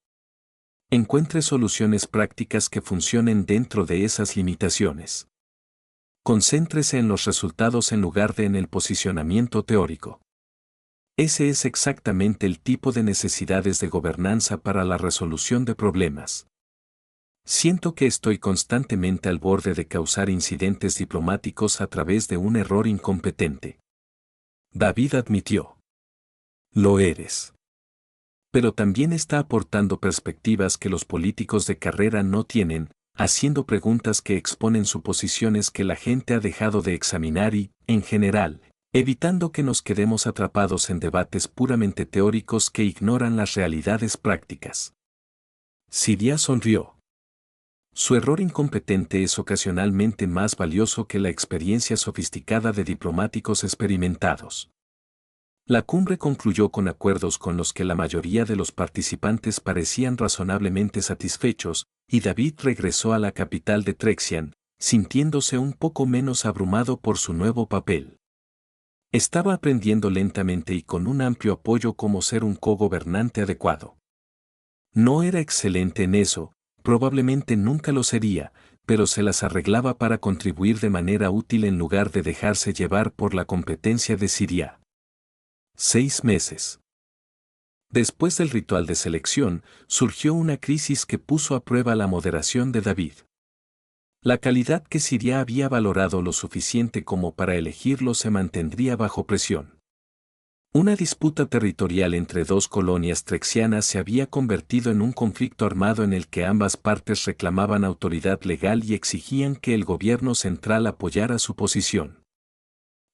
Encuentre soluciones prácticas que funcionen dentro de esas limitaciones. Concéntrese en los resultados en lugar de en el posicionamiento teórico. Ese es exactamente el tipo de necesidades de gobernanza para la resolución de problemas. Siento que estoy constantemente al borde de causar incidentes diplomáticos a través de un error incompetente. David admitió. Lo eres. Pero también está aportando perspectivas que los políticos de carrera no tienen, haciendo preguntas que exponen suposiciones que la gente ha dejado de examinar y, en general, evitando que nos quedemos atrapados en debates puramente teóricos que ignoran las realidades prácticas. Siria sonrió. Su error incompetente es ocasionalmente más valioso que la experiencia sofisticada de diplomáticos experimentados. La cumbre concluyó con acuerdos con los que la mayoría de los participantes parecían razonablemente satisfechos, y David regresó a la capital de Trexian, sintiéndose un poco menos abrumado por su nuevo papel. Estaba aprendiendo lentamente y con un amplio apoyo cómo ser un cogobernante adecuado. No era excelente en eso, probablemente nunca lo sería, pero se las arreglaba para contribuir de manera útil en lugar de dejarse llevar por la competencia de Siria. 6 meses. Después del ritual de selección, surgió una crisis que puso a prueba la moderación de David. La calidad que Siria había valorado lo suficiente como para elegirlo se mantendría bajo presión. Una disputa territorial entre dos colonias trexianas se había convertido en un conflicto armado en el que ambas partes reclamaban autoridad legal y exigían que el gobierno central apoyara su posición.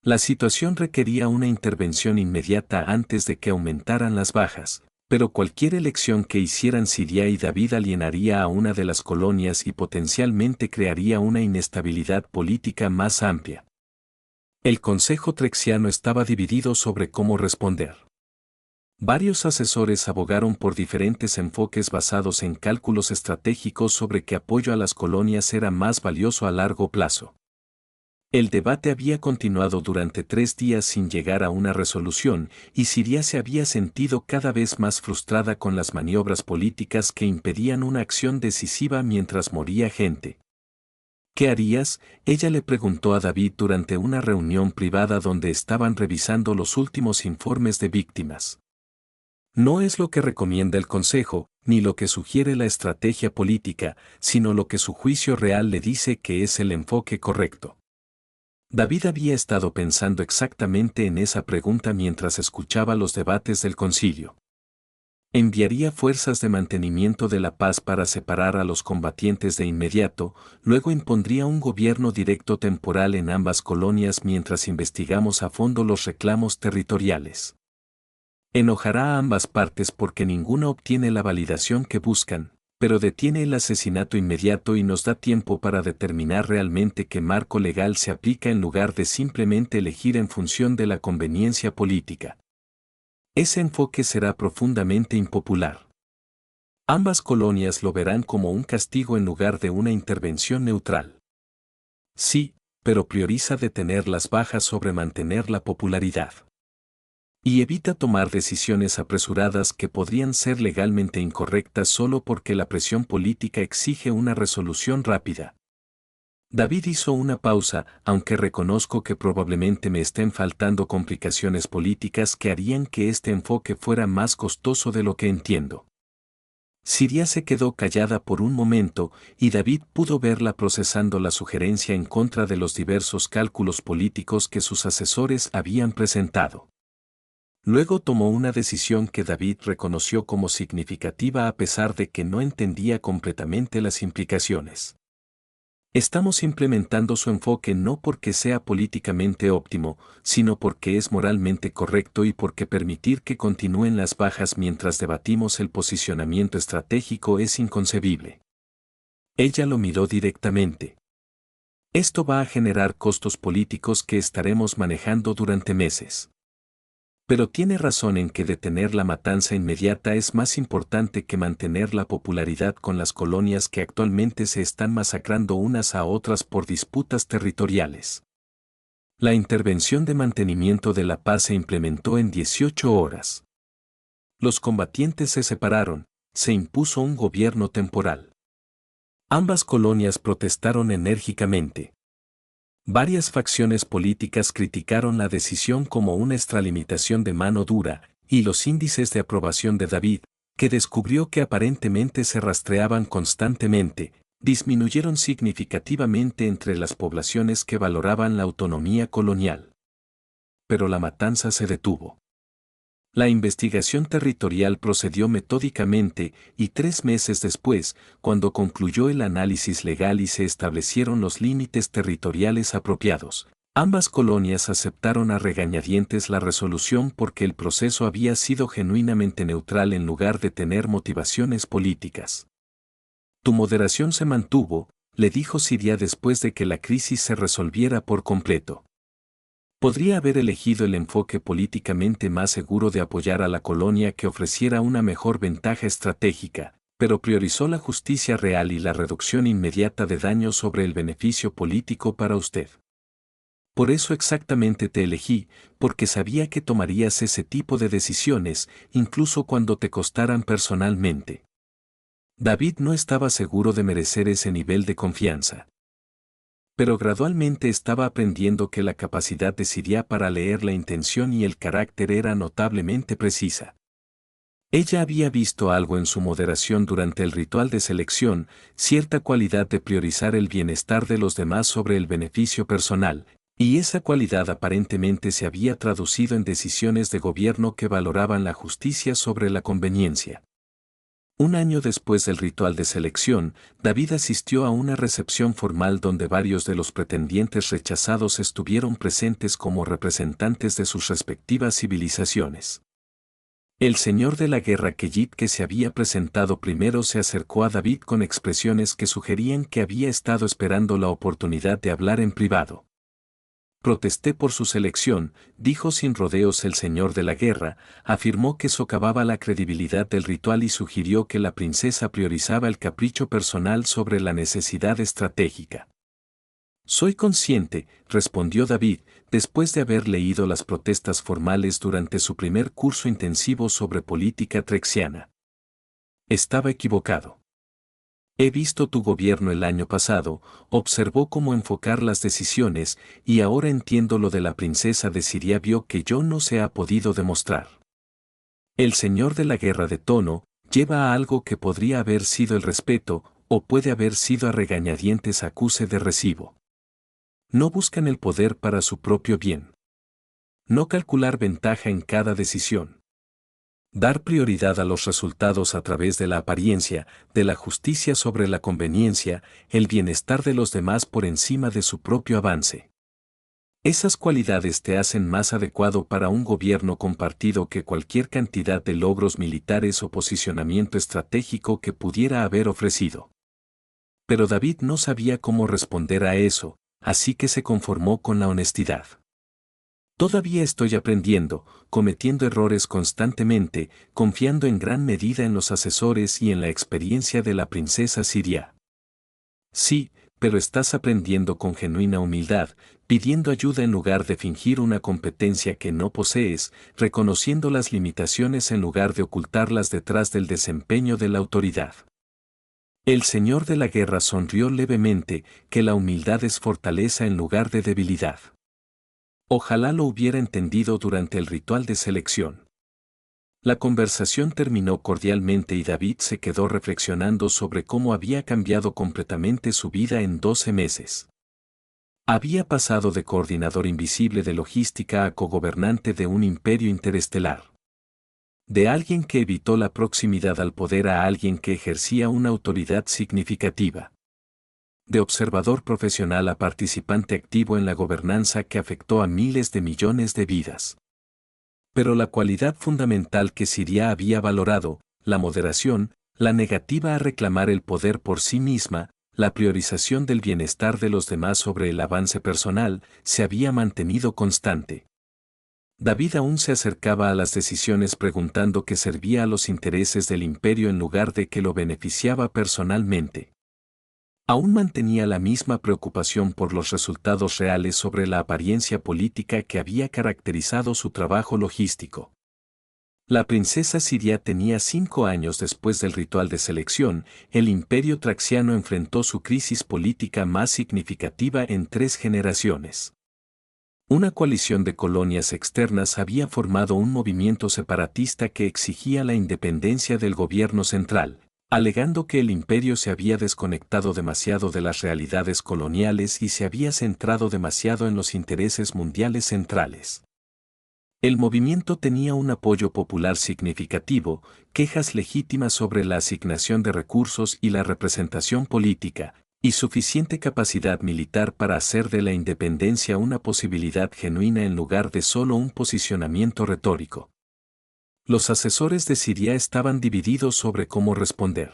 La situación requería una intervención inmediata antes de que aumentaran las bajas, pero cualquier elección que hicieran Siria y David alienaría a una de las colonias y potencialmente crearía una inestabilidad política más amplia. El Consejo Trexiano estaba dividido sobre cómo responder. Varios asesores abogaron por diferentes enfoques basados en cálculos estratégicos sobre qué apoyo a las colonias era más valioso a largo plazo. El debate había continuado durante 3 días sin llegar a una resolución, y Siria se había sentido cada vez más frustrada con las maniobras políticas que impedían una acción decisiva mientras moría gente. ¿Qué harías?, ella le preguntó a David durante una reunión privada donde estaban revisando los últimos informes de víctimas. No es lo que recomienda el Consejo, ni lo que sugiere la estrategia política, sino lo que su juicio real le dice que es el enfoque correcto. David había estado pensando exactamente en esa pregunta mientras escuchaba los debates del concilio. Enviaría fuerzas de mantenimiento de la paz para separar a los combatientes de inmediato, luego impondría un gobierno directo temporal en ambas colonias mientras investigamos a fondo los reclamos territoriales. Enojará a ambas partes porque ninguna obtiene la validación que buscan, pero detiene el asesinato inmediato y nos da tiempo para determinar realmente qué marco legal se aplica en lugar de simplemente elegir en función de la conveniencia política. Ese enfoque será profundamente impopular. Ambas colonias lo verán como un castigo en lugar de una intervención neutral. Sí, pero prioriza detener las bajas sobre mantener la popularidad. Y evita tomar decisiones apresuradas que podrían ser legalmente incorrectas solo porque la presión política exige una resolución rápida. David hizo una pausa, aunque reconozco que probablemente me estén faltando complicaciones políticas que harían que este enfoque fuera más costoso de lo que entiendo. Siria se quedó callada por un momento, y David pudo verla procesando la sugerencia en contra de los diversos cálculos políticos que sus asesores habían presentado. Luego tomó una decisión que David reconoció como significativa a pesar de que no entendía completamente las implicaciones. Estamos implementando su enfoque no porque sea políticamente óptimo, sino porque es moralmente correcto y porque permitir que continúen las bajas mientras debatimos el posicionamiento estratégico es inconcebible. Ella lo miró directamente. Esto va a generar costos políticos que estaremos manejando durante meses. Pero tiene razón en que detener la matanza inmediata es más importante que mantener la popularidad con las colonias que actualmente se están masacrando unas a otras por disputas territoriales. La intervención de mantenimiento de la paz se implementó en 18 horas. Los combatientes se separaron, se impuso un gobierno temporal. Ambas colonias protestaron enérgicamente. Varias facciones políticas criticaron la decisión como una extralimitación de mano dura, y los índices de aprobación de David, que descubrió que aparentemente se rastreaban constantemente, disminuyeron significativamente entre las poblaciones que valoraban la autonomía colonial. Pero la matanza se detuvo. La investigación territorial procedió metódicamente y 3 meses después, cuando concluyó el análisis legal y se establecieron los límites territoriales apropiados, ambas colonias aceptaron a regañadientes la resolución porque el proceso había sido genuinamente neutral en lugar de tener motivaciones políticas. Tu moderación se mantuvo, le dijo Siria después de que la crisis se resolviera por completo. Podría haber elegido el enfoque políticamente más seguro de apoyar a la colonia que ofreciera una mejor ventaja estratégica, pero priorizó la justicia real y la reducción inmediata de daños sobre el beneficio político para usted. Por eso exactamente te elegí, porque sabía que tomarías ese tipo de decisiones, incluso cuando te costaran personalmente. David no estaba seguro de merecer ese nivel de confianza. Pero gradualmente estaba aprendiendo que la capacidad de Siria para leer la intención y el carácter era notablemente precisa. Ella había visto algo en su moderación durante el ritual de selección, cierta cualidad de priorizar el bienestar de los demás sobre el beneficio personal, y esa cualidad aparentemente se había traducido en decisiones de gobierno que valoraban la justicia sobre la conveniencia. Un año después del ritual de selección, David asistió a una recepción formal donde varios de los pretendientes rechazados estuvieron presentes como representantes de sus respectivas civilizaciones. El señor de la guerra Keyit, que se había presentado primero, se acercó a David con expresiones que sugerían que había estado esperando la oportunidad de hablar en privado. Protesté por su selección, dijo sin rodeos el señor de la guerra, afirmó que socavaba la credibilidad del ritual y sugirió que la princesa priorizaba el capricho personal sobre la necesidad estratégica. Soy consciente, respondió David, después de haber leído las protestas formales durante su primer curso intensivo sobre política trexiana. Estaba equivocado. He visto tu gobierno el año pasado, observó cómo enfocar las decisiones, y ahora entiendo lo de la princesa de Siria, vio que yo no se ha podido demostrar. El señor de la guerra de tono, lleva a algo que podría haber sido el respeto, o puede haber sido a regañadientes acuse de recibo. No buscan el poder para su propio bien. No calcular ventaja en cada decisión. Dar prioridad a los resultados a través de la apariencia, de la justicia sobre la conveniencia, el bienestar de los demás por encima de su propio avance. Esas cualidades te hacen más adecuado para un gobierno compartido que cualquier cantidad de logros militares o posicionamiento estratégico que pudiera haber ofrecido. Pero David no sabía cómo responder a eso, así que se conformó con la honestidad. Todavía estoy aprendiendo, cometiendo errores constantemente, confiando en gran medida en los asesores y en la experiencia de la princesa Siria. Sí, pero estás aprendiendo con genuina humildad, pidiendo ayuda en lugar de fingir una competencia que no posees, reconociendo las limitaciones en lugar de ocultarlas detrás del desempeño de la autoridad. El señor de la guerra sonrió levemente, que la humildad es fortaleza en lugar de debilidad. Ojalá lo hubiera entendido durante el ritual de selección. La conversación terminó cordialmente y David se quedó reflexionando sobre cómo había cambiado completamente su vida en 12 meses. Había pasado de coordinador invisible de logística a cogobernante de un imperio interestelar. De alguien que evitó la proximidad al poder a alguien que ejercía una autoridad significativa. De observador profesional a participante activo en la gobernanza que afectó a miles de millones de vidas. Pero la cualidad fundamental que Siria había valorado, la moderación, la negativa a reclamar el poder por sí misma, la priorización del bienestar de los demás sobre el avance personal, se había mantenido constante. David aún se acercaba a las decisiones preguntando qué servía a los intereses del imperio en lugar de que lo beneficiaba personalmente. Aún mantenía la misma preocupación por los resultados reales sobre la apariencia política que había caracterizado su trabajo logístico. La princesa Siria tenía 5 años después del ritual de selección, el imperio traxiano enfrentó su crisis política más significativa en 3 generaciones. Una coalición de colonias externas había formado un movimiento separatista que exigía la independencia del gobierno central, alegando que el imperio se había desconectado demasiado de las realidades coloniales y se había centrado demasiado en los intereses mundiales centrales. El movimiento tenía un apoyo popular significativo, quejas legítimas sobre la asignación de recursos y la representación política, y suficiente capacidad militar para hacer de la independencia una posibilidad genuina en lugar de solo un posicionamiento retórico. Los asesores de Siria estaban divididos sobre cómo responder.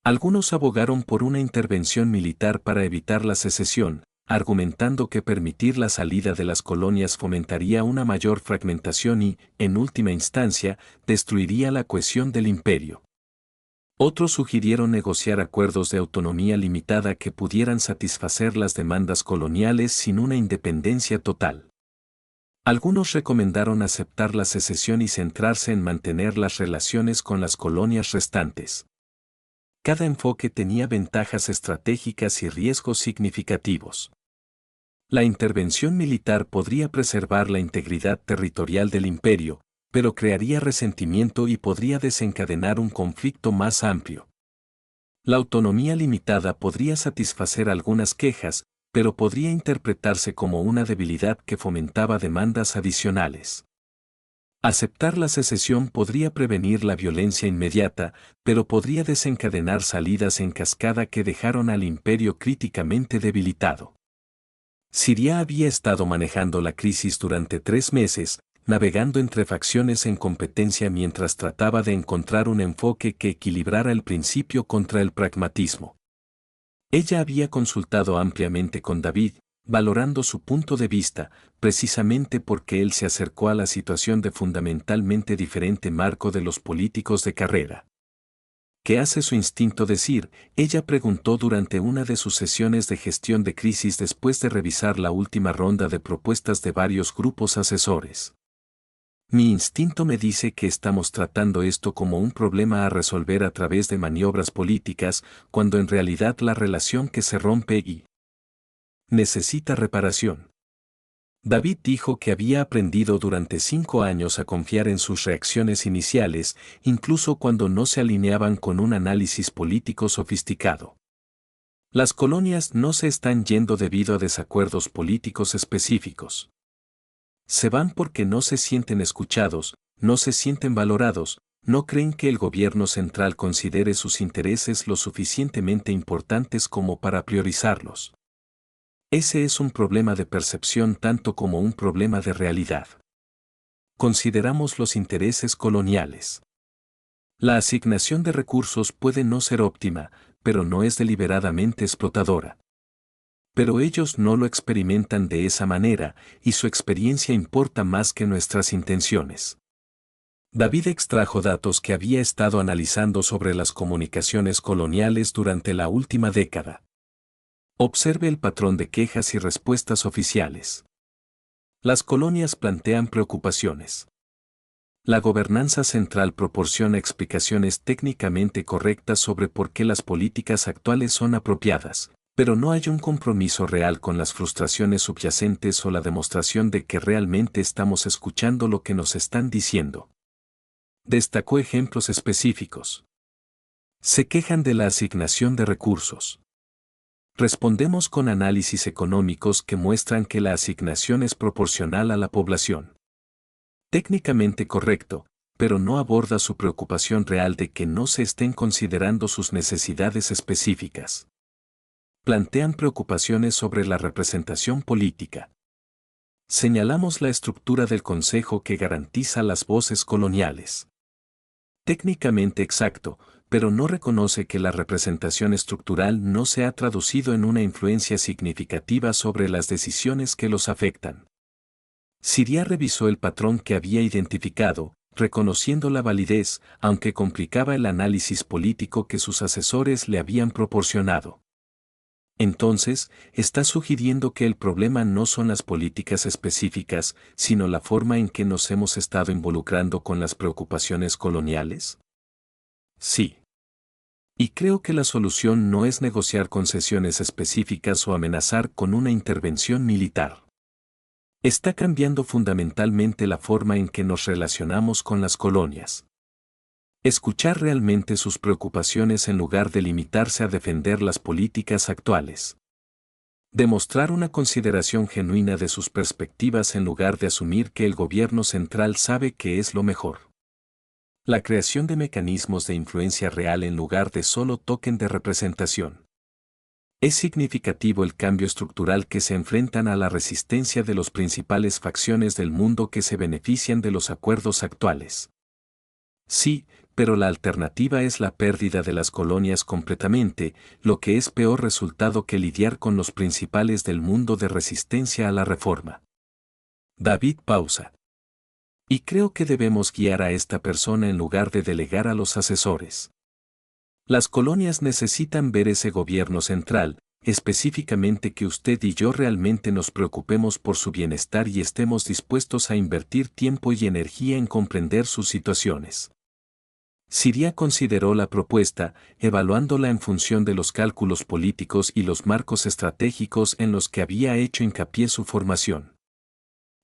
Algunos abogaron por una intervención militar para evitar la secesión, argumentando que permitir la salida de las colonias fomentaría una mayor fragmentación y, en última instancia, destruiría la cohesión del imperio. Otros sugirieron negociar acuerdos de autonomía limitada que pudieran satisfacer las demandas coloniales sin una independencia total. Algunos recomendaron aceptar la secesión y centrarse en mantener las relaciones con las colonias restantes. Cada enfoque tenía ventajas estratégicas y riesgos significativos. La intervención militar podría preservar la integridad territorial del imperio, pero crearía resentimiento y podría desencadenar un conflicto más amplio. La autonomía limitada podría satisfacer algunas quejas, pero podría interpretarse como una debilidad que fomentaba demandas adicionales. Aceptar la secesión podría prevenir la violencia inmediata, pero podría desencadenar salidas en cascada que dejaron al imperio críticamente debilitado. Siria había estado manejando la crisis durante 3 meses, navegando entre facciones en competencia mientras trataba de encontrar un enfoque que equilibrara el principio contra el pragmatismo. Ella había consultado ampliamente con David, valorando su punto de vista, precisamente porque él se acercó a la situación de fundamentalmente diferente marco de los políticos de carrera. ¿Qué hace su instinto decir? Ella preguntó durante una de sus sesiones de gestión de crisis después de revisar la última ronda de propuestas de varios grupos asesores. Mi instinto me dice que estamos tratando esto como un problema a resolver a través de maniobras políticas, cuando en realidad la relación que se rompe y necesita reparación. David dijo que había aprendido durante 5 años a confiar en sus reacciones iniciales, incluso cuando no se alineaban con un análisis político sofisticado. Las colonias no se están yendo debido a desacuerdos políticos específicos. Se van porque no se sienten escuchados, no se sienten valorados, no creen que el gobierno central considere sus intereses lo suficientemente importantes como para priorizarlos. Ese es un problema de percepción tanto como un problema de realidad. Consideramos los intereses coloniales. La asignación de recursos puede no ser óptima, pero no es deliberadamente explotadora. Pero ellos no lo experimentan de esa manera, y su experiencia importa más que nuestras intenciones. David extrajo datos que había estado analizando sobre las comunicaciones coloniales durante la última década. Observe el patrón de quejas y respuestas oficiales. Las colonias plantean preocupaciones. La gobernanza central proporciona explicaciones técnicamente correctas sobre por qué las políticas actuales son apropiadas, pero no hay un compromiso real con las frustraciones subyacentes o la demostración de que realmente estamos escuchando lo que nos están diciendo. Destacó ejemplos específicos. Se quejan de la asignación de recursos. Respondemos con análisis económicos que muestran que la asignación es proporcional a la población. Técnicamente correcto, pero no aborda su preocupación real de que no se estén considerando sus necesidades específicas. Plantean preocupaciones sobre la representación política. Señalamos la estructura del Consejo que garantiza las voces coloniales. Técnicamente exacto, pero no reconoce que la representación estructural no se ha traducido en una influencia significativa sobre las decisiones que los afectan. Siria revisó el patrón que había identificado, reconociendo la validez, aunque complicaba el análisis político que sus asesores le habían proporcionado. Entonces, está sugiriendo que el problema no son las políticas específicas, sino la forma en que nos hemos estado involucrando con las preocupaciones coloniales. Sí. Y creo que la solución no es negociar concesiones específicas o amenazar con una intervención militar. Está cambiando fundamentalmente la forma en que nos relacionamos con las colonias. Escuchar realmente sus preocupaciones en lugar de limitarse a defender las políticas actuales. Demostrar una consideración genuina de sus perspectivas en lugar de asumir que el gobierno central sabe que es lo mejor. La creación de mecanismos de influencia real en lugar de solo token de representación. Es significativo el cambio estructural que se enfrentan a la resistencia de las principales facciones del mundo que se benefician de los acuerdos actuales. Sí, pero la alternativa es la pérdida de las colonias completamente, lo que es peor resultado que lidiar con los principales del mundo de resistencia a la reforma. David pausa. Y creo que debemos guiar a esta persona en lugar de delegar a los asesores. Las colonias necesitan ver ese gobierno central, específicamente que usted y yo realmente nos preocupemos por su bienestar y estemos dispuestos a invertir tiempo y energía en comprender sus situaciones. Siria consideró la propuesta, evaluándola en función de los cálculos políticos y los marcos estratégicos en los que había hecho hincapié su formación.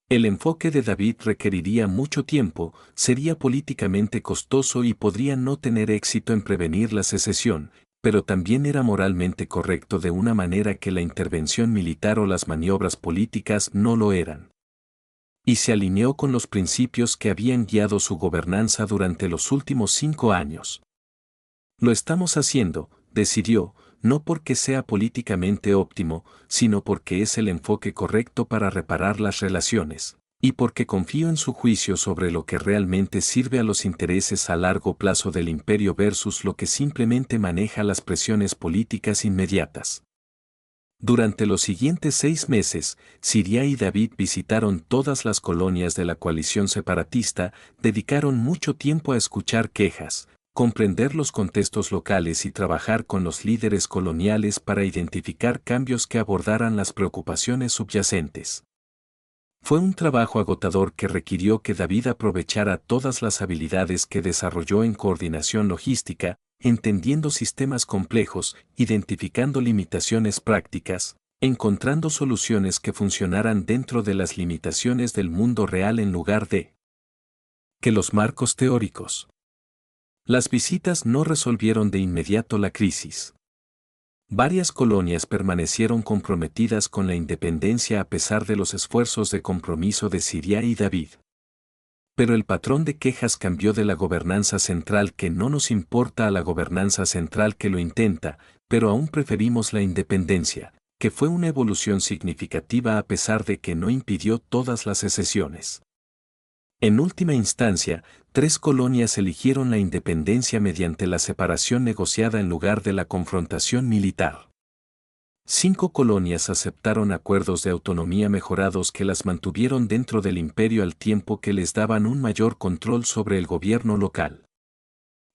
El enfoque de David requeriría mucho tiempo, sería políticamente costoso y podría no tener éxito en prevenir la secesión, pero también era moralmente correcto de una manera que la intervención militar o las maniobras políticas no lo eran. Y se alineó con los principios que habían guiado su gobernanza durante los últimos 5 años. Lo estamos haciendo, decidió, no porque sea políticamente óptimo, sino porque es el enfoque correcto para reparar las relaciones, y porque confío en su juicio sobre lo que realmente sirve a los intereses a largo plazo del imperio versus lo que simplemente maneja las presiones políticas inmediatas. Durante los siguientes 6 meses, Siria y David visitaron todas las colonias de la coalición separatista, dedicaron mucho tiempo a escuchar quejas, comprender los contextos locales y trabajar con los líderes coloniales para identificar cambios que abordaran las preocupaciones subyacentes. Fue un trabajo agotador que requirió que David aprovechara todas las habilidades que desarrolló en coordinación logística, entendiendo sistemas complejos, identificando limitaciones prácticas, encontrando soluciones que funcionaran dentro de las limitaciones del mundo real en lugar de que los marcos teóricos. Las visitas no resolvieron de inmediato la crisis. Varias colonias permanecieron comprometidas con la independencia a pesar de los esfuerzos de compromiso de Siria y David. Pero el patrón de quejas cambió de la gobernanza central que no nos importa a la gobernanza central que lo intenta, pero aún preferimos la independencia, que fue una evolución significativa a pesar de que no impidió todas las secesiones. En última instancia, 3 colonias eligieron la independencia mediante la separación negociada en lugar de la confrontación militar. 5 colonias aceptaron acuerdos de autonomía mejorados que las mantuvieron dentro del imperio al tiempo que les daban un mayor control sobre el gobierno local.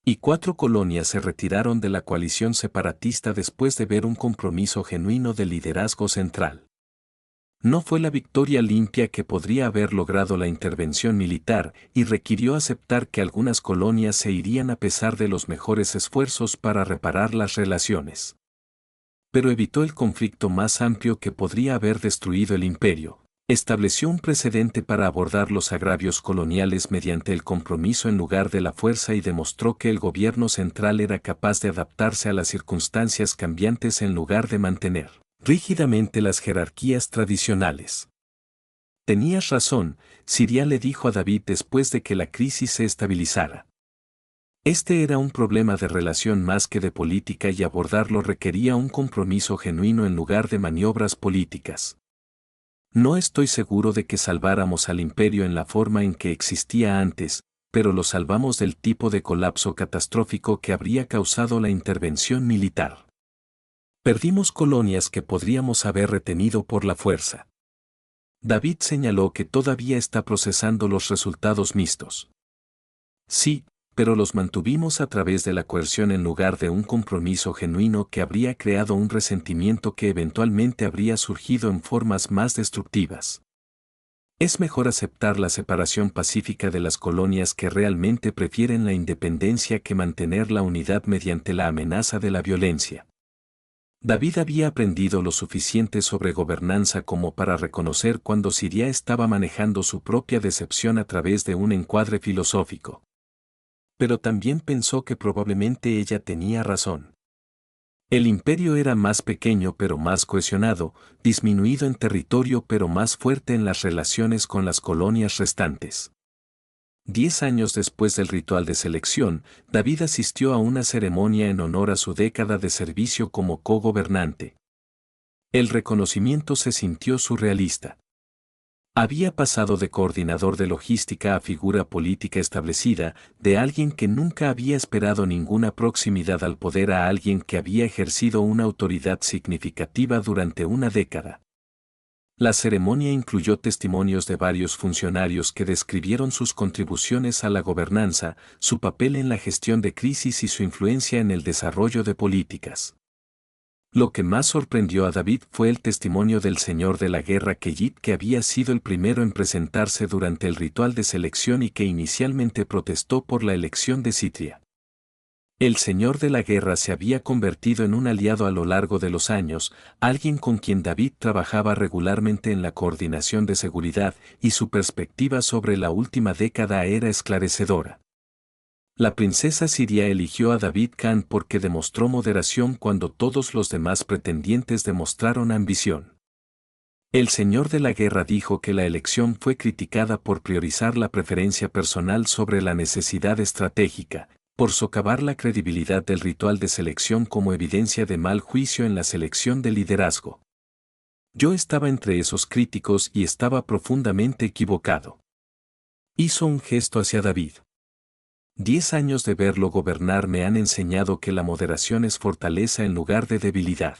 Y 4 colonias se retiraron de la coalición separatista después de ver un compromiso genuino del liderazgo central. No fue la victoria limpia que podría haber logrado la intervención militar y requirió aceptar que algunas colonias se irían a pesar de los mejores esfuerzos para reparar las relaciones. Pero evitó el conflicto más amplio que podría haber destruido el imperio. Estableció un precedente para abordar los agravios coloniales mediante el compromiso en lugar de la fuerza y demostró que el gobierno central era capaz de adaptarse a las circunstancias cambiantes en lugar de mantener rígidamente las jerarquías tradicionales. Tenías razón, Siria le dijo a David después de que la crisis se estabilizara. Este era un problema de relación más que de política y abordarlo requería un compromiso genuino en lugar de maniobras políticas. No estoy seguro de que salváramos al imperio en la forma en que existía antes, pero lo salvamos del tipo de colapso catastrófico que habría causado la intervención militar. Perdimos colonias que podríamos haber retenido por la fuerza. David señaló que todavía está procesando los resultados mixtos. Sí, pero los mantuvimos a través de la coerción en lugar de un compromiso genuino que habría creado un resentimiento que eventualmente habría surgido en formas más destructivas. Es mejor aceptar la separación pacífica de las colonias que realmente prefieren la independencia que mantener la unidad mediante la amenaza de la violencia. David había aprendido lo suficiente sobre gobernanza como para reconocer cuando Siria estaba manejando su propia decepción a través de un encuadre filosófico. Pero también pensó que probablemente ella tenía razón. El imperio era más pequeño pero más cohesionado, disminuido en territorio pero más fuerte en las relaciones con las colonias restantes. 10 años después del ritual de selección, David asistió a una ceremonia en honor a su década de servicio como cogobernante. El reconocimiento se sintió surrealista. Había pasado de coordinador de logística a figura política establecida, de alguien que nunca había esperado ninguna proximidad al poder a alguien que había ejercido una autoridad significativa durante una década. La ceremonia incluyó testimonios de varios funcionarios que describieron sus contribuciones a la gobernanza, su papel en la gestión de crisis y su influencia en el desarrollo de políticas. Lo que más sorprendió a David fue el testimonio del señor de la guerra Keyit, que había sido el primero en presentarse durante el ritual de selección y que inicialmente protestó por la elección de Citria. El señor de la guerra se había convertido en un aliado a lo largo de los años, alguien con quien David trabajaba regularmente en la coordinación de seguridad, y su perspectiva sobre la última década era esclarecedora. La princesa siria eligió a David Khan porque demostró moderación cuando todos los demás pretendientes demostraron ambición. El señor de la guerra dijo que la elección fue criticada por priorizar la preferencia personal sobre la necesidad estratégica, por socavar la credibilidad del ritual de selección como evidencia de mal juicio en la selección de liderazgo. Yo estaba entre esos críticos y estaba profundamente equivocado. Hizo un gesto hacia David. 10 años de verlo gobernar me han enseñado que la moderación es fortaleza en lugar de debilidad.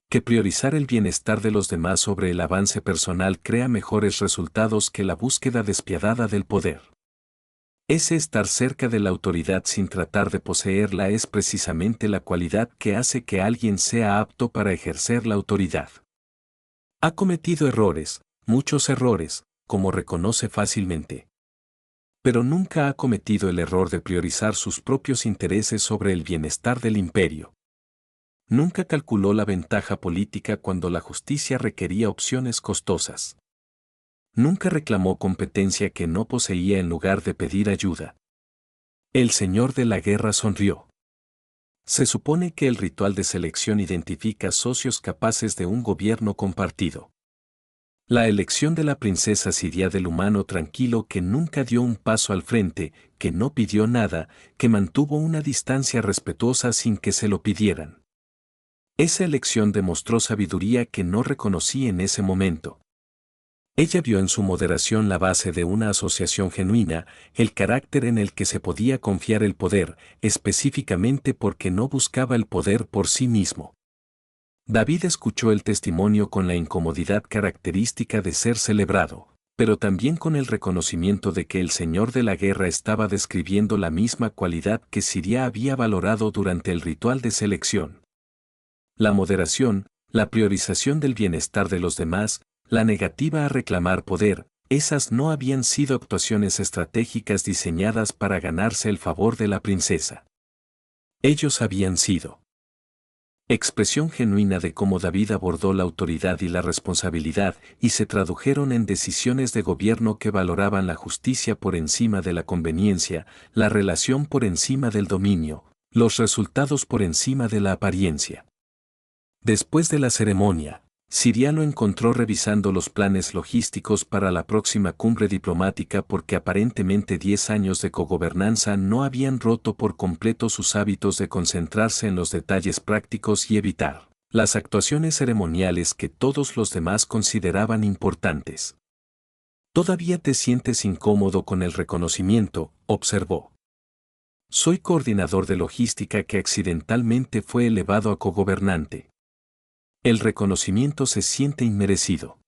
Que priorizar el bienestar de los demás sobre el avance personal crea mejores resultados que la búsqueda despiadada del poder. Ese estar cerca de la autoridad sin tratar de poseerla es precisamente la cualidad que hace que alguien sea apto para ejercer la autoridad. Ha cometido errores, muchos errores, como reconoce fácilmente. Pero nunca ha cometido el error de priorizar sus propios intereses sobre el bienestar del imperio. Nunca calculó la ventaja política cuando la justicia requería opciones costosas. Nunca reclamó competencia que no poseía en lugar de pedir ayuda. El señor de la guerra sonrió. Se supone que el ritual de selección identifica socios capaces de un gobierno compartido. La elección de la princesa siria del humano tranquilo que nunca dio un paso al frente, que no pidió nada, que mantuvo una distancia respetuosa sin que se lo pidieran. Esa elección demostró sabiduría que no reconocí en ese momento. Ella vio en su moderación la base de una asociación genuina, el carácter en el que se podía confiar el poder, específicamente porque no buscaba el poder por sí mismo. David escuchó el testimonio con la incomodidad característica de ser celebrado, pero también con el reconocimiento de que el señor de la guerra estaba describiendo la misma cualidad que Siria había valorado durante el ritual de selección. La moderación, la priorización del bienestar de los demás, la negativa a reclamar poder, esas no habían sido actuaciones estratégicas diseñadas para ganarse el favor de la princesa. Ellos habían sido expresión genuina de cómo David abordó la autoridad y la responsabilidad, y se tradujeron en decisiones de gobierno que valoraban la justicia por encima de la conveniencia, la relación por encima del dominio, los resultados por encima de la apariencia. Después de la ceremonia, Siria lo encontró revisando los planes logísticos para la próxima cumbre diplomática porque aparentemente 10 años de cogobernanza no habían roto por completo sus hábitos de concentrarse en los detalles prácticos y evitar las actuaciones ceremoniales que todos los demás consideraban importantes. «Todavía te sientes incómodo con el reconocimiento», observó. «Soy coordinador de logística que accidentalmente fue elevado a cogobernante. El reconocimiento se siente inmerecido.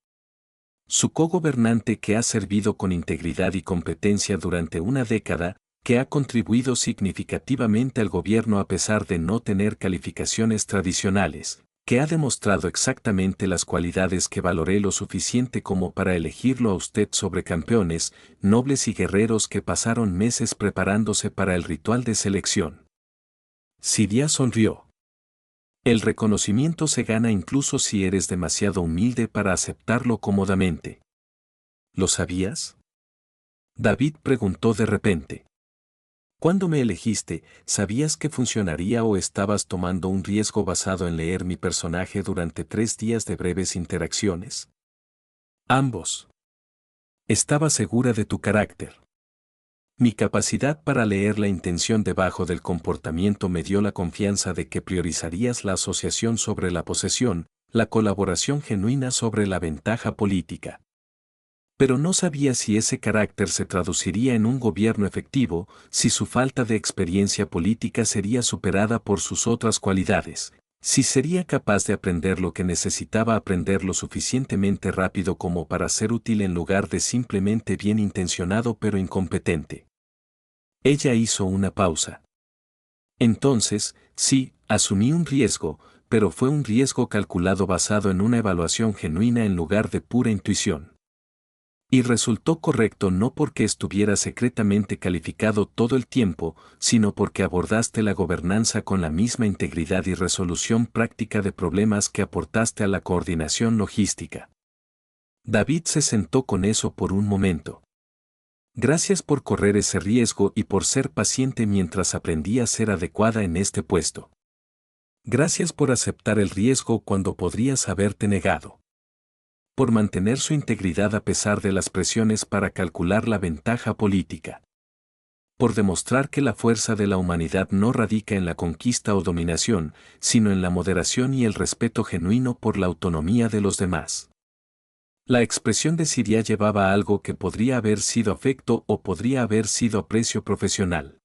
Su cogobernante que ha servido con integridad y competencia durante una década, que ha contribuido significativamente al gobierno a pesar de no tener calificaciones tradicionales, que ha demostrado exactamente las cualidades que valoré lo suficiente como para elegirlo a usted sobre campeones, nobles y guerreros que pasaron meses preparándose para el ritual de selección». Siria sonrió. El reconocimiento se gana incluso si eres demasiado humilde para aceptarlo cómodamente. ¿Lo sabías? David preguntó de repente. Cuando me elegiste, ¿sabías que funcionaría o estabas tomando un riesgo basado en leer mi personaje durante 3 días de breves interacciones? Ambos. Estaba segura de tu carácter. Mi capacidad para leer la intención debajo del comportamiento me dio la confianza de que priorizarías la asociación sobre la posesión, la colaboración genuina sobre la ventaja política. Pero no sabía si ese carácter se traduciría en un gobierno efectivo, si su falta de experiencia política sería superada por sus otras cualidades, si sería capaz de aprender lo que necesitaba aprender lo suficientemente rápido como para ser útil en lugar de simplemente bien intencionado pero incompetente. Ella hizo una pausa. Entonces, sí, asumí un riesgo, pero fue un riesgo calculado basado en una evaluación genuina en lugar de pura intuición. Y resultó correcto no porque estuviera secretamente calificado todo el tiempo, sino porque abordaste la gobernanza con la misma integridad y resolución práctica de problemas que aportaste a la coordinación logística. David se sentó con eso por un momento. Gracias por correr ese riesgo y por ser paciente mientras aprendía a ser adecuada en este puesto. Gracias por aceptar el riesgo cuando podrías haberte negado. Por mantener su integridad a pesar de las presiones para calcular la ventaja política. Por demostrar que la fuerza de la humanidad no radica en la conquista o dominación, sino en la moderación y el respeto genuino por la autonomía de los demás. La expresión de Siria llevaba algo que podría haber sido afecto o podría haber sido aprecio profesional.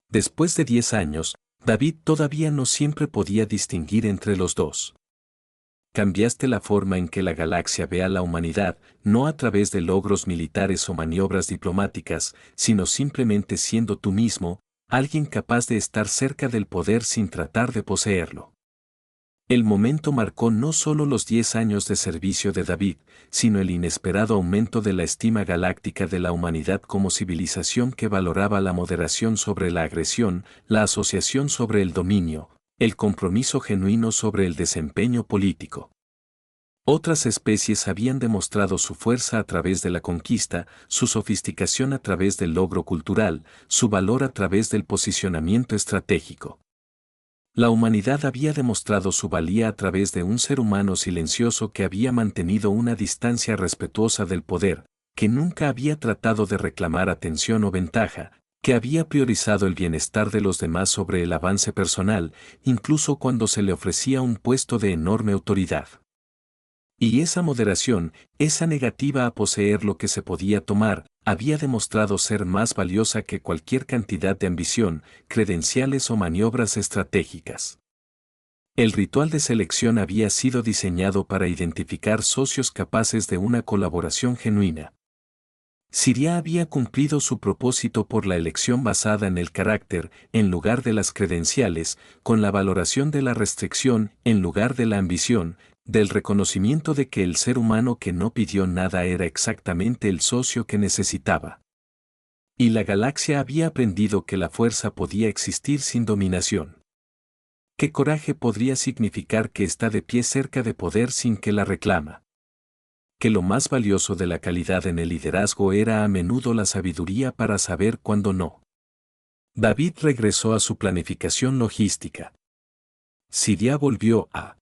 Después de 10 años, David todavía no siempre podía distinguir entre los dos. Cambiaste la forma en que la galaxia ve a la humanidad, no a través de logros militares o maniobras diplomáticas, sino simplemente siendo tú mismo, alguien capaz de estar cerca del poder sin tratar de poseerlo. El momento marcó no solo los 10 años de servicio de David, sino el inesperado aumento de la estima galáctica de la humanidad como civilización que valoraba la moderación sobre la agresión, la asociación sobre el dominio, el compromiso genuino sobre el desempeño político. Otras especies habían demostrado su fuerza a través de la conquista, su sofisticación a través del logro cultural, su valor a través del posicionamiento estratégico. La humanidad había demostrado su valía a través de un ser humano silencioso que había mantenido una distancia respetuosa del poder, que nunca había tratado de reclamar atención o ventaja, que había priorizado el bienestar de los demás sobre el avance personal, incluso cuando se le ofrecía un puesto de enorme autoridad. Y esa moderación, esa negativa a poseer lo que se podía tomar, había demostrado ser más valiosa que cualquier cantidad de ambición, credenciales o maniobras estratégicas. El ritual de selección había sido diseñado para identificar socios capaces de una colaboración genuina. Siria había cumplido su propósito por la elección basada en el carácter, en lugar de las credenciales, con la valoración de la restricción, en lugar de la ambición, del reconocimiento de que el ser humano que no pidió nada era exactamente el socio que necesitaba. Y la galaxia había aprendido que la fuerza podía existir sin dominación. ¿Qué coraje podría significar que está de pie cerca de poder sin que la reclama? Que lo más valioso de la calidad en el liderazgo era a menudo la sabiduría para saber cuándo no. David regresó a su planificación logística. Siria volvió a